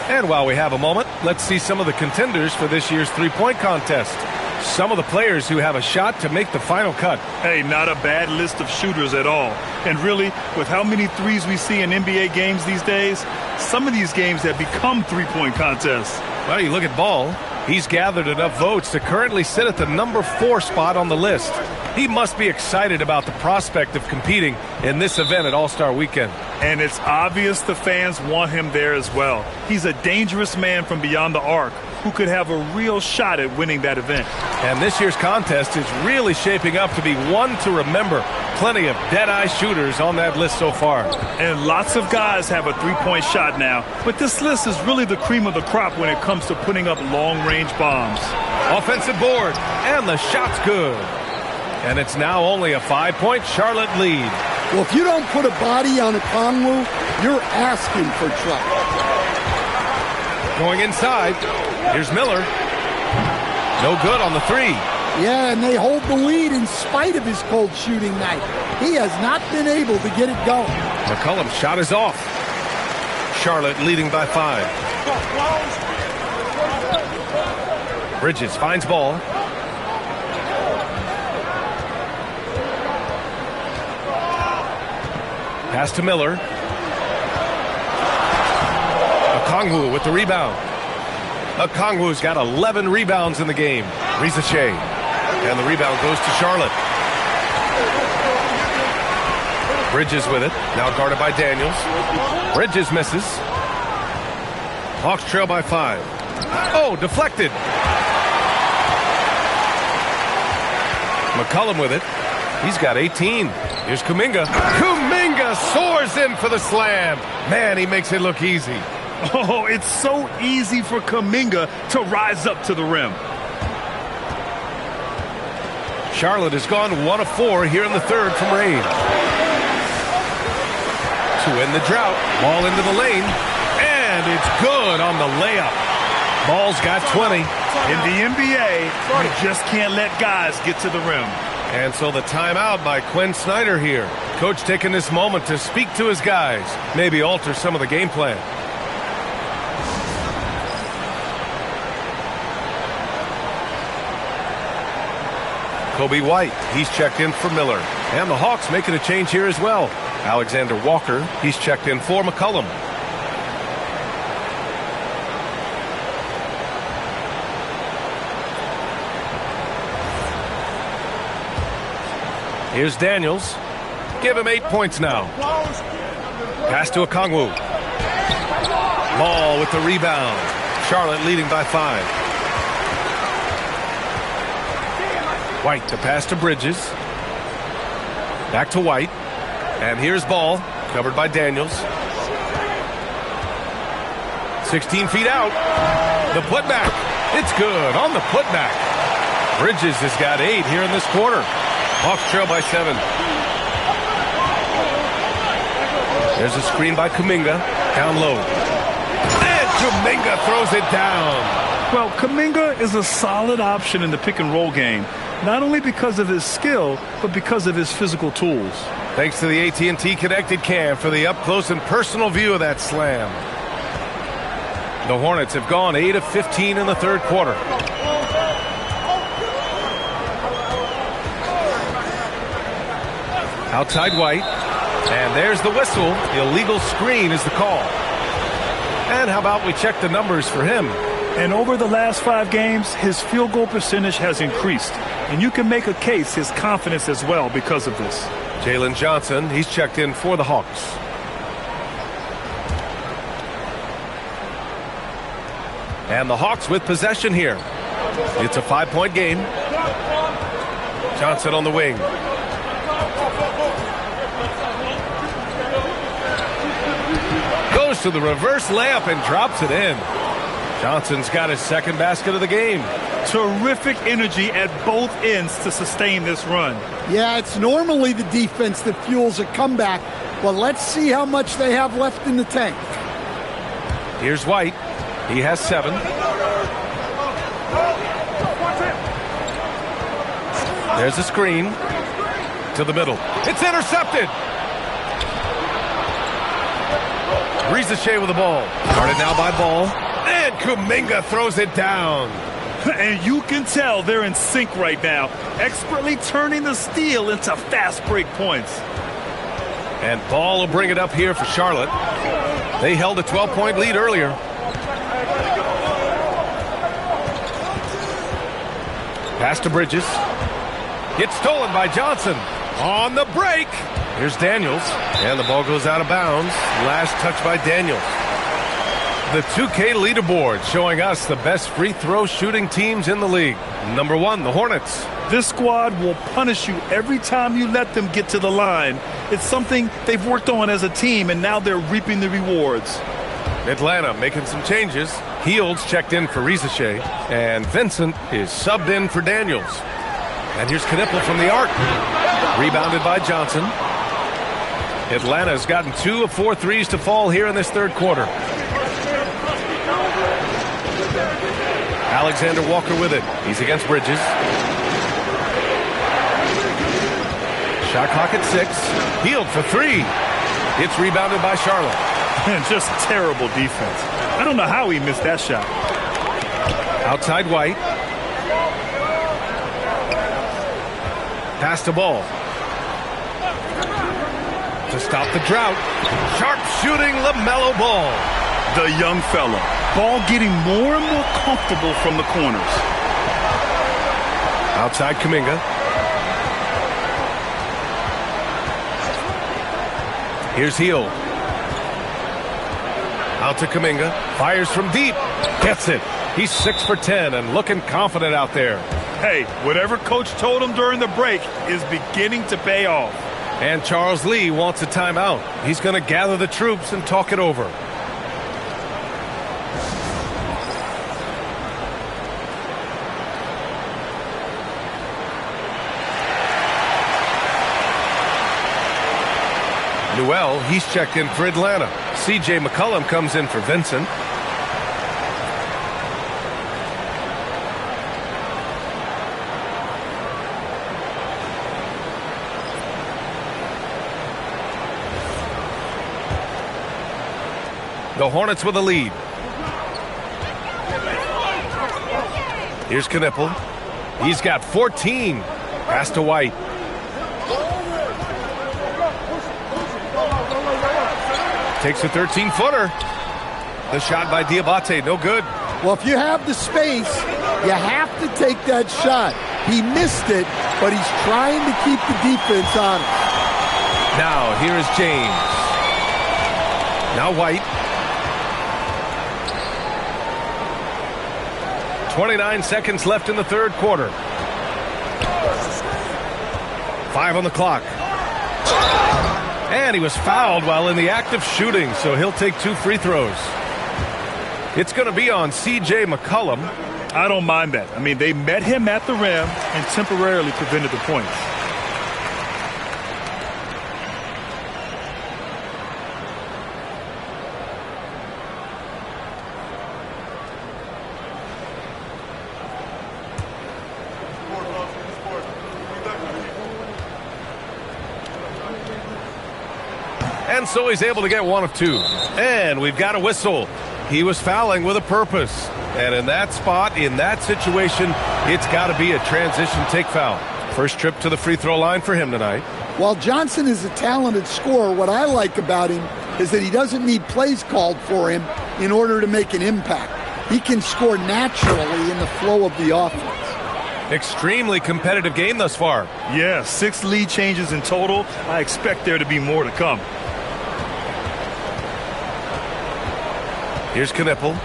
And while we have a moment, let's see some of the contenders for this year's three-point contest. Some of the players who have a shot to make the final cut. Hey, not a bad list of shooters at all. And really, with how many threes we see in NBA games these days, some of these games have become three-point contests. Well, you look at Ball. He's gathered enough votes to currently sit at the number 4 spot on the list. He must be excited about the prospect of competing in this event at All-Star Weekend. And it's obvious the fans want him there as well. He's a dangerous man from beyond the arc who could have a real shot at winning that event. And this year's contest is really shaping up to be one to remember. Plenty of dead-eye shooters on that list so far. And lots of guys have a three-point shot now. But this list is really the cream of the crop when it comes to putting up long-range bombs. Offensive board, and the shot's good. And it's now only a 5-point Charlotte lead. Well, if you don't put a body on Okongwu, you're asking for trouble. Going inside, here's Miller. No good on the 3. Yeah, and they hold the lead in spite of his cold shooting night. He has not been able to get it going. McCollum's shot is off. Charlotte leading by 5. Bridges finds ball. Pass to Miller. Okongwu with the rebound. Okongwu's got 11 rebounds in the game. Rizachet. And the rebound goes to Charlotte. Bridges with it. Now guarded by Daniels. Bridges misses. Hawks trail by 5. Oh, deflected. McCollum with it. He's got 18. Here's Kuminga. Kuminga soars in for the slam. Man, he makes it look easy. Oh, it's so easy for Kuminga to rise up to the rim. Charlotte has gone 1 of 4 here in the third from range. To end the drought. Ball into the lane. And it's good on the layup. Ball's got 20. In the NBA, you just can't let guys get to the rim. And so the timeout by Quinn Snyder here. Coach taking this moment to speak to his guys. Maybe alter some of the game plan. Kobe White, he's checked in for Miller. And the Hawks making a change here as well. Alexander Walker, he's checked in for McCollum. Here's Daniels. Give him 8 points now. Pass to Okongwu. Ball with the rebound. Charlotte leading by 5. White, the pass to Bridges. Back to White. And here's Ball, covered by Daniels. 16 feet out. The putback. It's good on the putback. Bridges has got 8 here in this quarter. Hawks trail by 7. There's a screen by Kuminga. Down low. And Kuminga throws it down. Well, Kuminga is a solid option in the pick-and-roll game. Not only because of his skill, but because of his physical tools. Thanks to the AT&T Connected Cam for the up-close and personal view of that slam. The Hornets have gone 8 of 15 in the third quarter. Outside White. And there's the whistle. Illegal screen is the call. And how about we check the numbers for him? And over the last 5 games, his field goal percentage has increased. And you can make a case his confidence as well because of this. Jalen Johnson, he's checked in for the Hawks. And the Hawks with possession here. It's a 5-point game. Johnson on the wing. Goes to the reverse layup and drops it in. Johnson's got his second basket of the game. Terrific energy at both ends to sustain this run. Yeah, it's normally the defense that fuels a comeback, but let's see how much they have left in the tank. Here's White. He has 7. There's a screen to the middle. It's intercepted. Rizachet with the ball. Guarded now by Ball. And Kuminga throws it down. And you can tell they're in sync right now, expertly turning the steal into fast break points. And Ball will bring it up here for Charlotte. They held a 12-point lead earlier. Pass to Bridges. Gets stolen by Johnson. On the break. Here's Daniels. And the ball goes out of bounds. Last touch by Daniels. The 2K leaderboard showing us the best free throw shooting teams in the league. Number 1, the Hornets. This squad will punish you every time you let them get to the line. It's something they've worked on as a team, and now they're reaping the rewards. Atlanta making some changes. Heald's checked in for Rizachet, and Vincent is subbed in for Daniels. And here's Knipple from the arc. Rebounded by Johnson. Atlanta's gotten 2 of 4 threes to fall here in this third quarter. Alexander Walker with it. He's against Bridges. Shot clock at 6. Healed for 3. It's rebounded by Charlotte. Just terrible defense. I don't know how he missed that shot. Outside White. Pass the ball. To stop the drought. Sharp shooting LaMelo Ball. The young fella. Ball getting more and more comfortable from the corners. Outside Kuminga. Here's Hield. Out to Kuminga. Fires from deep. Gets it. He's 6 for 10 and looking confident out there. Hey, whatever coach told him during the break is beginning to pay off. And Charles Lee wants a timeout. He's going to gather the troops and talk it over. Newell, he's checked in for Atlanta. C.J. McCollum comes in for Vincent. The Hornets with a lead. Here's Knippel. He's got 14. Pass to White. Takes a 13-footer. The shot by Diabate, no good. Well, if you have the space, you have to take that shot. He missed it, but he's trying to keep the defense on it. Now, here is James. Now White. 29 seconds left in the third quarter. 5 on the clock. And he was fouled while in the act of shooting, so he'll take 2 free throws. It's going to be on C.J. McCollum. I don't mind that. I mean, they met him at the rim and temporarily prevented the points. And so he's able to get 1 of 2. And we've got a whistle. He was fouling with a purpose. And in that spot, in that situation, it's got to be a transition take foul. First trip to the free throw line for him tonight. While Johnson is a talented scorer, what I like about him is that he doesn't need plays called for him in order to make an impact. He can score naturally in the flow of the offense. Extremely competitive game thus far. Yeah, 6 lead changes in total. I expect there to be more to come. Here's Knippel.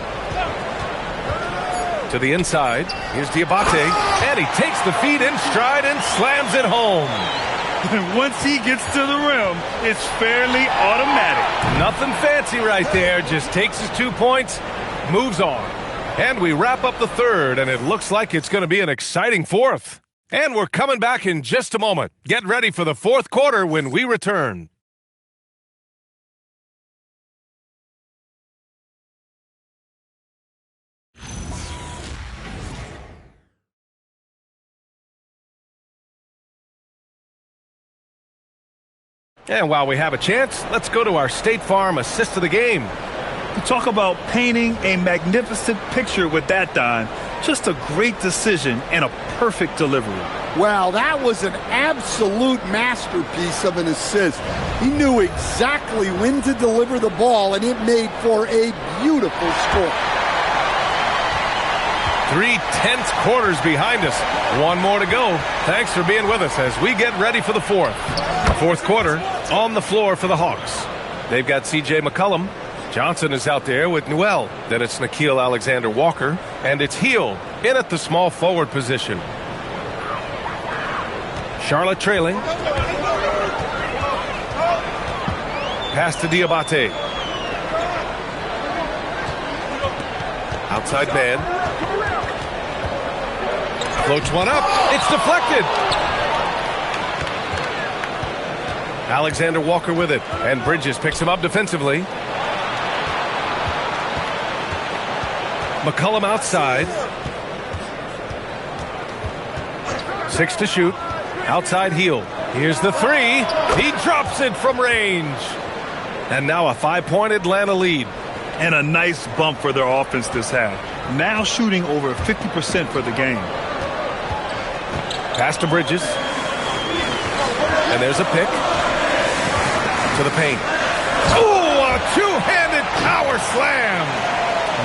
To the inside. Here's Diabate. And he takes the feed in stride and slams it home. Once he gets to the rim, it's fairly automatic. Nothing fancy right there. Just takes his 2 points, moves on. And we wrap up the third, and it looks like it's going to be an exciting fourth. And we're coming back in just a moment. Get ready for the fourth quarter when we return. And while we have a chance, let's go to our State Farm assist of the game. You talk about painting a magnificent picture with that dime. Just a great decision and a perfect delivery. Wow, that was an absolute masterpiece of an assist. He knew exactly when to deliver the ball, and it made for a beautiful score. 3 tense quarters behind us. 1 more to go. Thanks for being with us as we get ready for the fourth. Fourth quarter on the floor for the Hawks. They've got C.J. McCollum. Johnson is out there with Newell. Then it's Nickeil Alexander-Walker. And it's Hield in at the small forward position. Charlotte trailing. Pass to Diabate. Outside man. Floats one up. It's deflected. Alexander Walker with it. And Bridges picks him up defensively. McCollum outside. 6 to shoot. Outside Hield. Here's the three. He drops it from range. And now a 5-point Atlanta lead. And a nice bump for their offense this half. Now shooting over 50% for the game. Pass to Bridges. And there's a pick. To the paint. Oh, a two-handed power slam.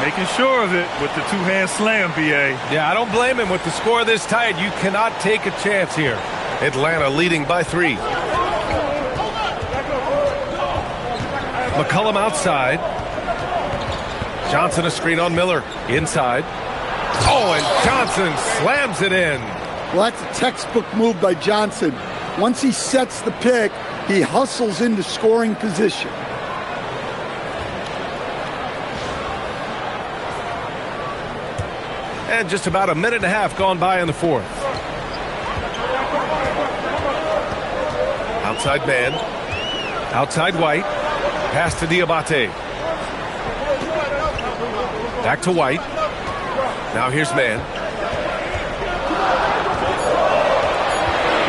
Making sure of it with the two-hand slam, B.A. Yeah, I don't blame him. With the score this tight, you cannot take a chance here. Atlanta leading by 3. McCollum outside. Johnson a screen on Miller. Inside. Oh, and Johnson slams it in. Well, that's a textbook move by Johnson. Once he sets the pick, he hustles into scoring position. And just about a minute and a half gone by in the fourth. Outside man. Outside White. Pass to Diabate. Back to White. Now here's man.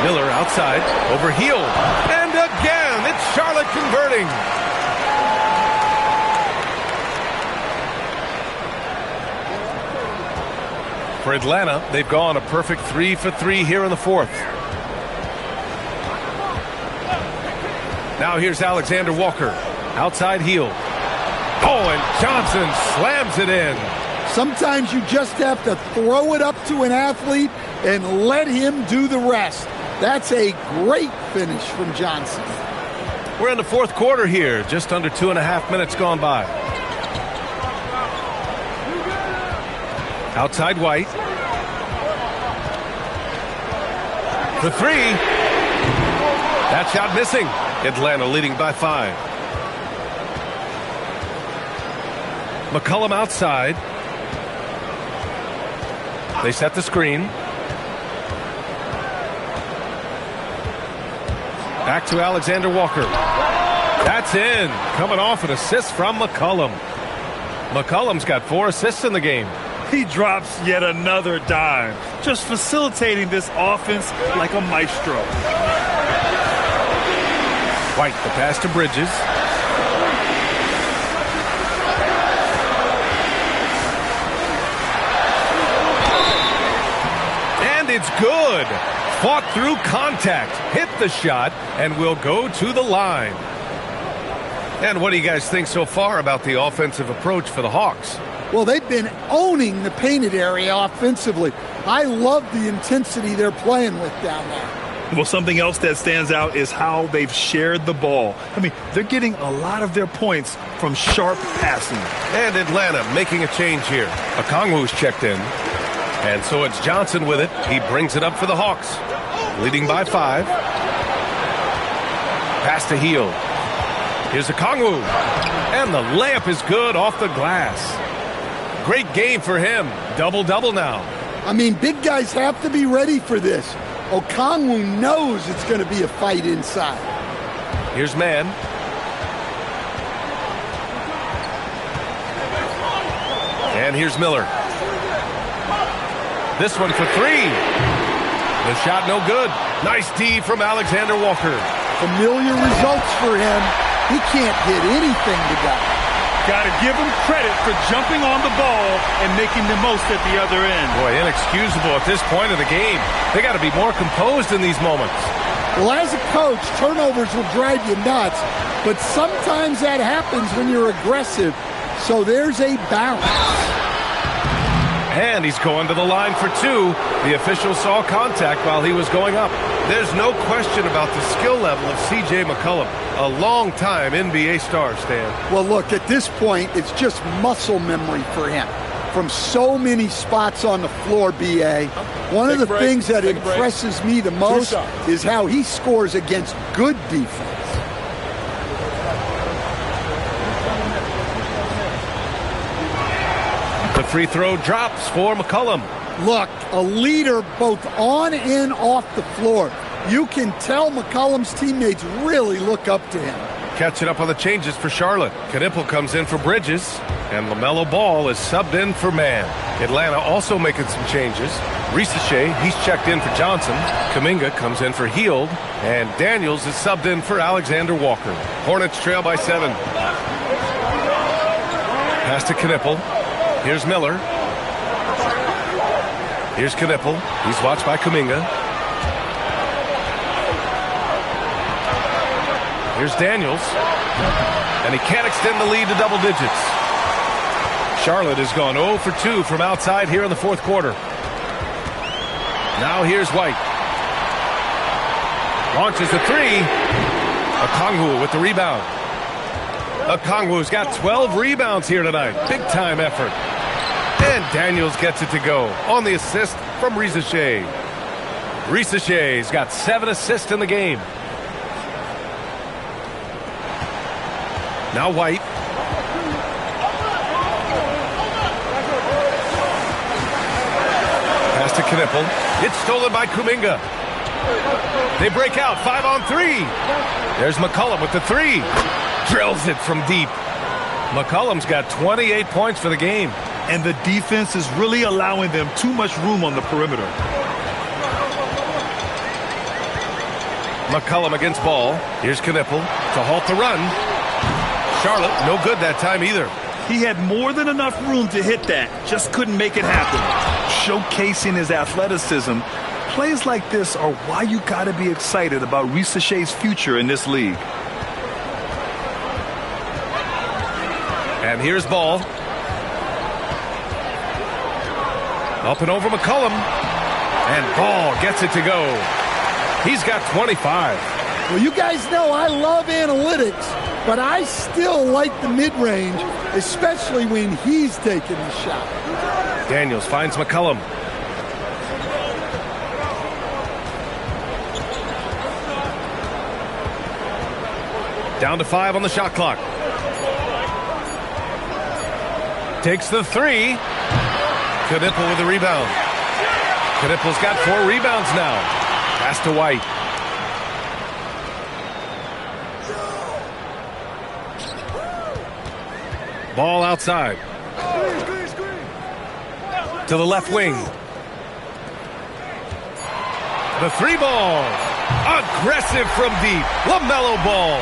Miller outside. Over heel. And again, it's Charlotte converting. For Atlanta, they've gone a perfect 3 for 3 here in the fourth. Now here's Alexander Walker. Outside heel. Oh, and Johnson slams it in. Sometimes you just have to throw it up to an athlete and let him do the rest. That's a great finish from Johnson. We're in the fourth quarter here. Just under 2.5 minutes gone by. Outside White. The three. That shot missing. Atlanta leading by 5. McCollum outside. They set the screen. Back to Alexander Walker. That's in. Coming off an assist from McCollum. McCollum's got 4 assists in the game. He drops yet another dime, just facilitating this offense like a maestro. White, the pass to Bridges. And it's good. Fought through contact, hit the shot, and will go to the line. And what do you guys think so far about the offensive approach for the Hawks? Well, they've been owning the painted area offensively. I love the intensity they're playing with down there. Well, something else that stands out is how they've shared the ball. I mean, they're getting a lot of their points from sharp passing. And Atlanta making a change here. Okongwu's checked in. And so it's Johnson with it. He brings it up for the Hawks. Leading by 5. Pass to heel. Here's Okongwu. And the layup is good off the glass. Great game for him. Double-double now. I mean, big guys have to be ready for this. Okongwu knows it's going to be a fight inside. Here's man. And here's Miller. This one for 3. The shot no good. Nice D from Alexander Walker. Familiar results for him. He can't hit anything today. Got to give him credit for jumping on the ball and making the most at the other end. Boy, inexcusable at this point of the game. They got to be more composed in these moments. Well, as a coach, turnovers will drive you nuts, but sometimes that happens when you're aggressive. So there's a balance. And he's going to the line for 2. The official saw contact while he was going up. There's no question about the skill level of C.J. McCollum. A long-time NBA star, Stan. Well, look, at this point, it's just muscle memory for him. From so many spots on the floor, B.A. One of the things that impresses me the most is how he scores against good defense. The free throw drops for McCollum. Look, a leader both on and off the floor. You can tell McCollum's teammates really look up to him. Catching up on the changes for Charlotte. Knipple comes in for Bridges, and LaMelo Ball is subbed in for Mann. Atlanta also making some changes. Risache, he's checked in for Johnson. Kuminga comes in for Hield, and Daniels is subbed in for Alexander Walker. Hornets trail by 7. Pass to Knipple. Here's Miller. Here's Knipple. He's watched by Kuminga. Here's Daniels. And he can't extend the lead to double digits. Charlotte has gone 0 for 2 from outside here in the fourth quarter. Now here's White. Launches the 3. Okongwu with the rebound. Okongwu's got 12 rebounds here tonight. Big time effort. And Daniels gets it to go on the assist from Risache. Risache's got 7 assists in the game. Now White. Pass to Knipple. It's stolen by Kuminga. They break out 5 on 3. There's McCollum with the 3. Drills it from deep. McCollum's got 28 points for the game. And the defense is really allowing them too much room on the perimeter. McCollum against Ball. Here's Knipple to halt the run. Charlotte, no good that time either. He had more than enough room to hit that, just couldn't make it happen. Showcasing his athleticism, plays like this are why you got to be excited about Risache's future in this league. And here's Ball. Up and over McCollum. And Ball gets it to go. He's got 25. Well, you guys know I love analytics, but I still like the mid-range, especially when he's taking the shot. Daniels finds McCollum. Down to 5 on the shot clock. Takes the 3. Knipple with the rebound. Knipple's got 4 rebounds now. Pass to White. Ball outside. To the left wing. The 3 ball. Aggressive from deep. LaMelo Ball.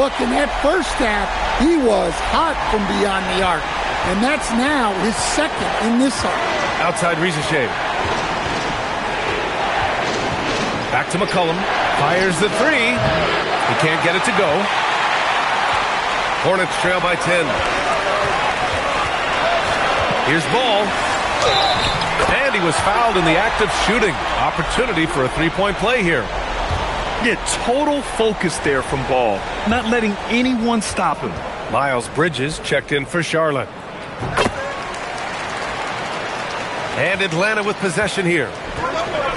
Look, in that first half, he was hot from beyond the arc. And that's now his second in this arc. Outside Risache. Back to McCollum. Fires the 3. He can't get it to go. Hornets trail by 10. Here's Ball. And he was fouled in the act of shooting. Opportunity for a 3-point play here. Yeah, total focus there from Ball. Not letting anyone stop him. Miles Bridges checked in for Charlotte. And Atlanta with possession here.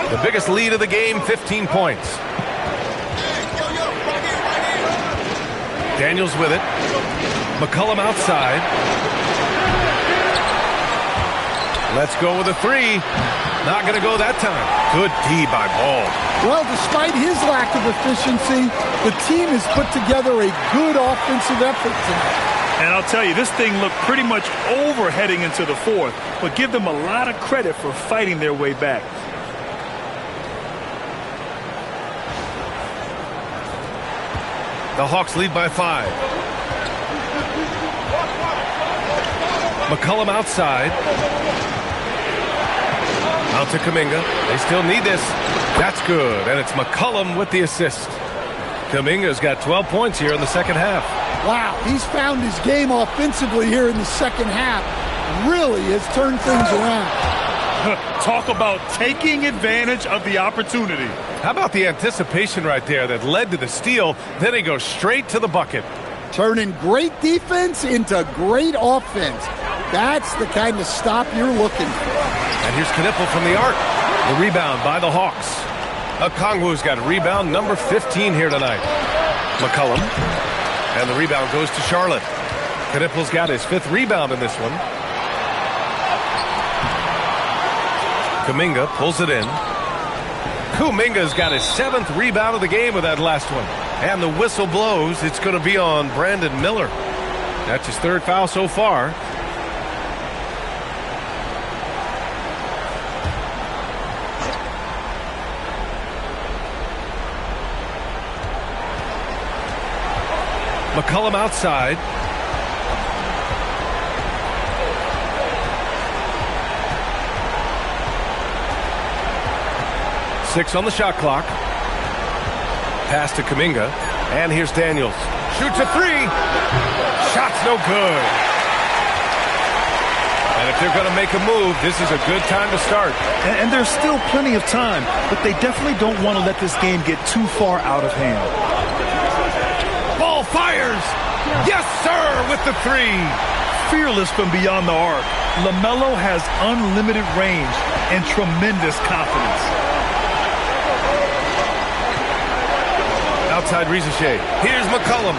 The biggest lead of the game, 15 points. Daniels with it. McCollum outside. Let's go with a 3. Not going to go that time. Good D by Ball. Well, despite his lack of efficiency, the team has put together a good offensive effort tonight. And I'll tell you, this thing looked pretty much over heading into the fourth, but give them a lot of credit for fighting their way back. The Hawks lead by 5. McCollum outside. Out to Kuminga. They still need this. That's good. And it's McCollum with the assist. Kuminga's got 12 points here in the second half. Wow, he's found his game offensively here in the second half. Really has turned things around. Talk about taking advantage of the opportunity. How about the anticipation right there that led to the steal? Then he goes straight to the bucket. Turning great defense into great offense. That's the kind of stop you're looking for. And here's Knipple from the arc. The rebound by the Hawks. Okongwu's got rebound number 15 here tonight. McCollum. And the rebound goes to Charlotte. Knipple's got his 5th rebound in this one. Kuminga pulls it in. Kuminga's got his 7th rebound of the game with that last one. And the whistle blows. It's going to be on Brandon Miller. That's his third foul so far. McCollum outside. Six on the shot clock. Pass to Kuminga. And here's Daniels. Shoots a three. Shot's no good. And if they're going to make a move, this is a good time to start. And there's still plenty of time, but they definitely don't want to let this game get too far out of hand. Ball fires. Yes, sir, with the three. Fearless from beyond the arc. LaMelo has unlimited range and tremendous confidence. Outside Rizachet. Here's McCollum.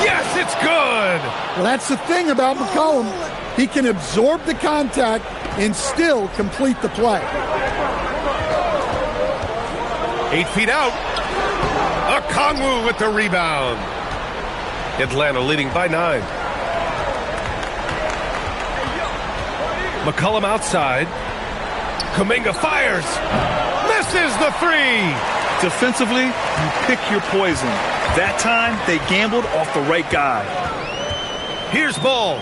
Yes, it's good. Well, that's the thing about McCollum. He can absorb the contact and still complete the play. 8 feet out. Okongwu with the rebound. Atlanta leading by 9. McCollum outside. Kuminga fires. Misses the three. Defensively, you pick your poison. That time, they gambled off the right guy. Here's Ball.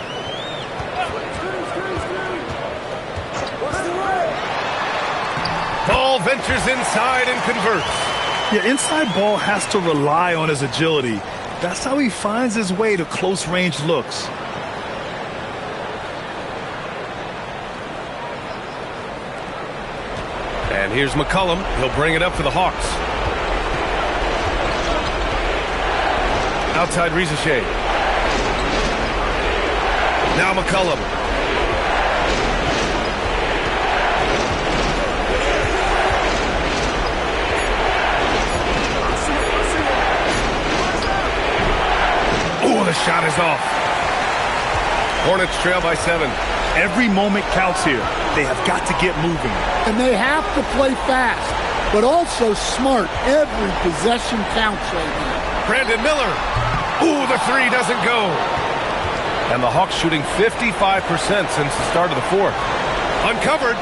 Ball ventures inside and converts. Yeah, inside Ball has to rely on his agility. That's how he finds his way to close-range looks. And here's McCollum. He'll bring it up for the Hawks. Outside Rizachet. Now McCollum. Oh, the shot is off. Hornets trail by 7. Every moment counts here. They have got to get moving. And they have to play fast, but also smart. Every possession counts right now. Brandon Miller. Ooh, the three doesn't go. And the Hawks shooting 55% since the start of the fourth. Uncovered.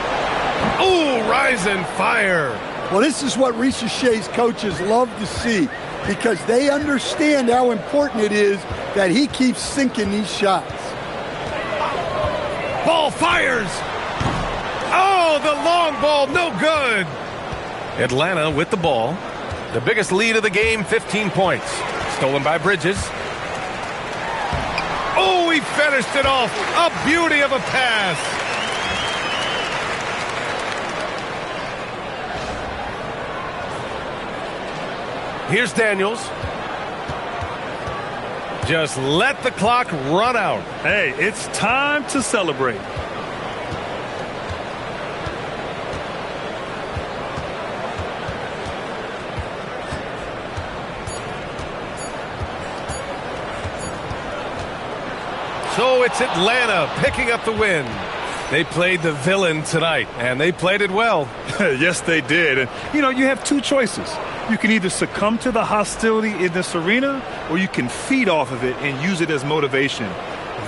Ooh, rise and fire. Well, this is what Rizachet's coaches love to see because they understand how important it is that he keeps sinking these shots. Ball fires. Oh, the long ball, no good. Atlanta with the ball. The biggest lead of the game, 15 points. Stolen by Bridges. Oh, he finished it off. A beauty of a pass. Here's Daniels. Just let the clock run out. Hey, it's time to celebrate. So it's Atlanta picking up the win. They played the villain tonight, and they played it well. Yes, they did. And, you have two choices. You can either succumb to the hostility in this arena, or you can feed off of it and use it as motivation.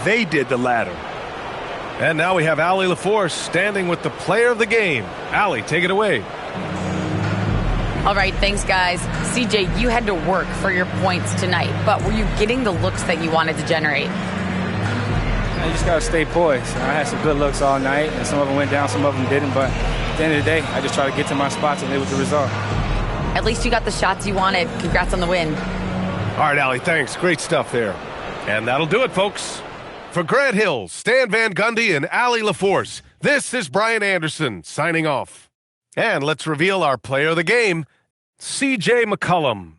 They did the latter. And now we have Allie LaForce standing with the player of the game. Allie, take it away. All right, thanks, guys. CJ, you had to work for your points tonight, but were you getting the looks that you wanted to generate? You just got to stay poised. I had some good looks all night, and some of them went down, some of them didn't. But at the end of the day, I just try to get to my spots and live with the result. At least you got the shots you wanted. Congrats on the win. All right, Allie, thanks. Great stuff there. And that'll do it, folks. For Grant Hill, Stan Van Gundy, and Allie LaForce, this is Brian Anderson signing off. And let's reveal our player of the game, C.J. McCollum.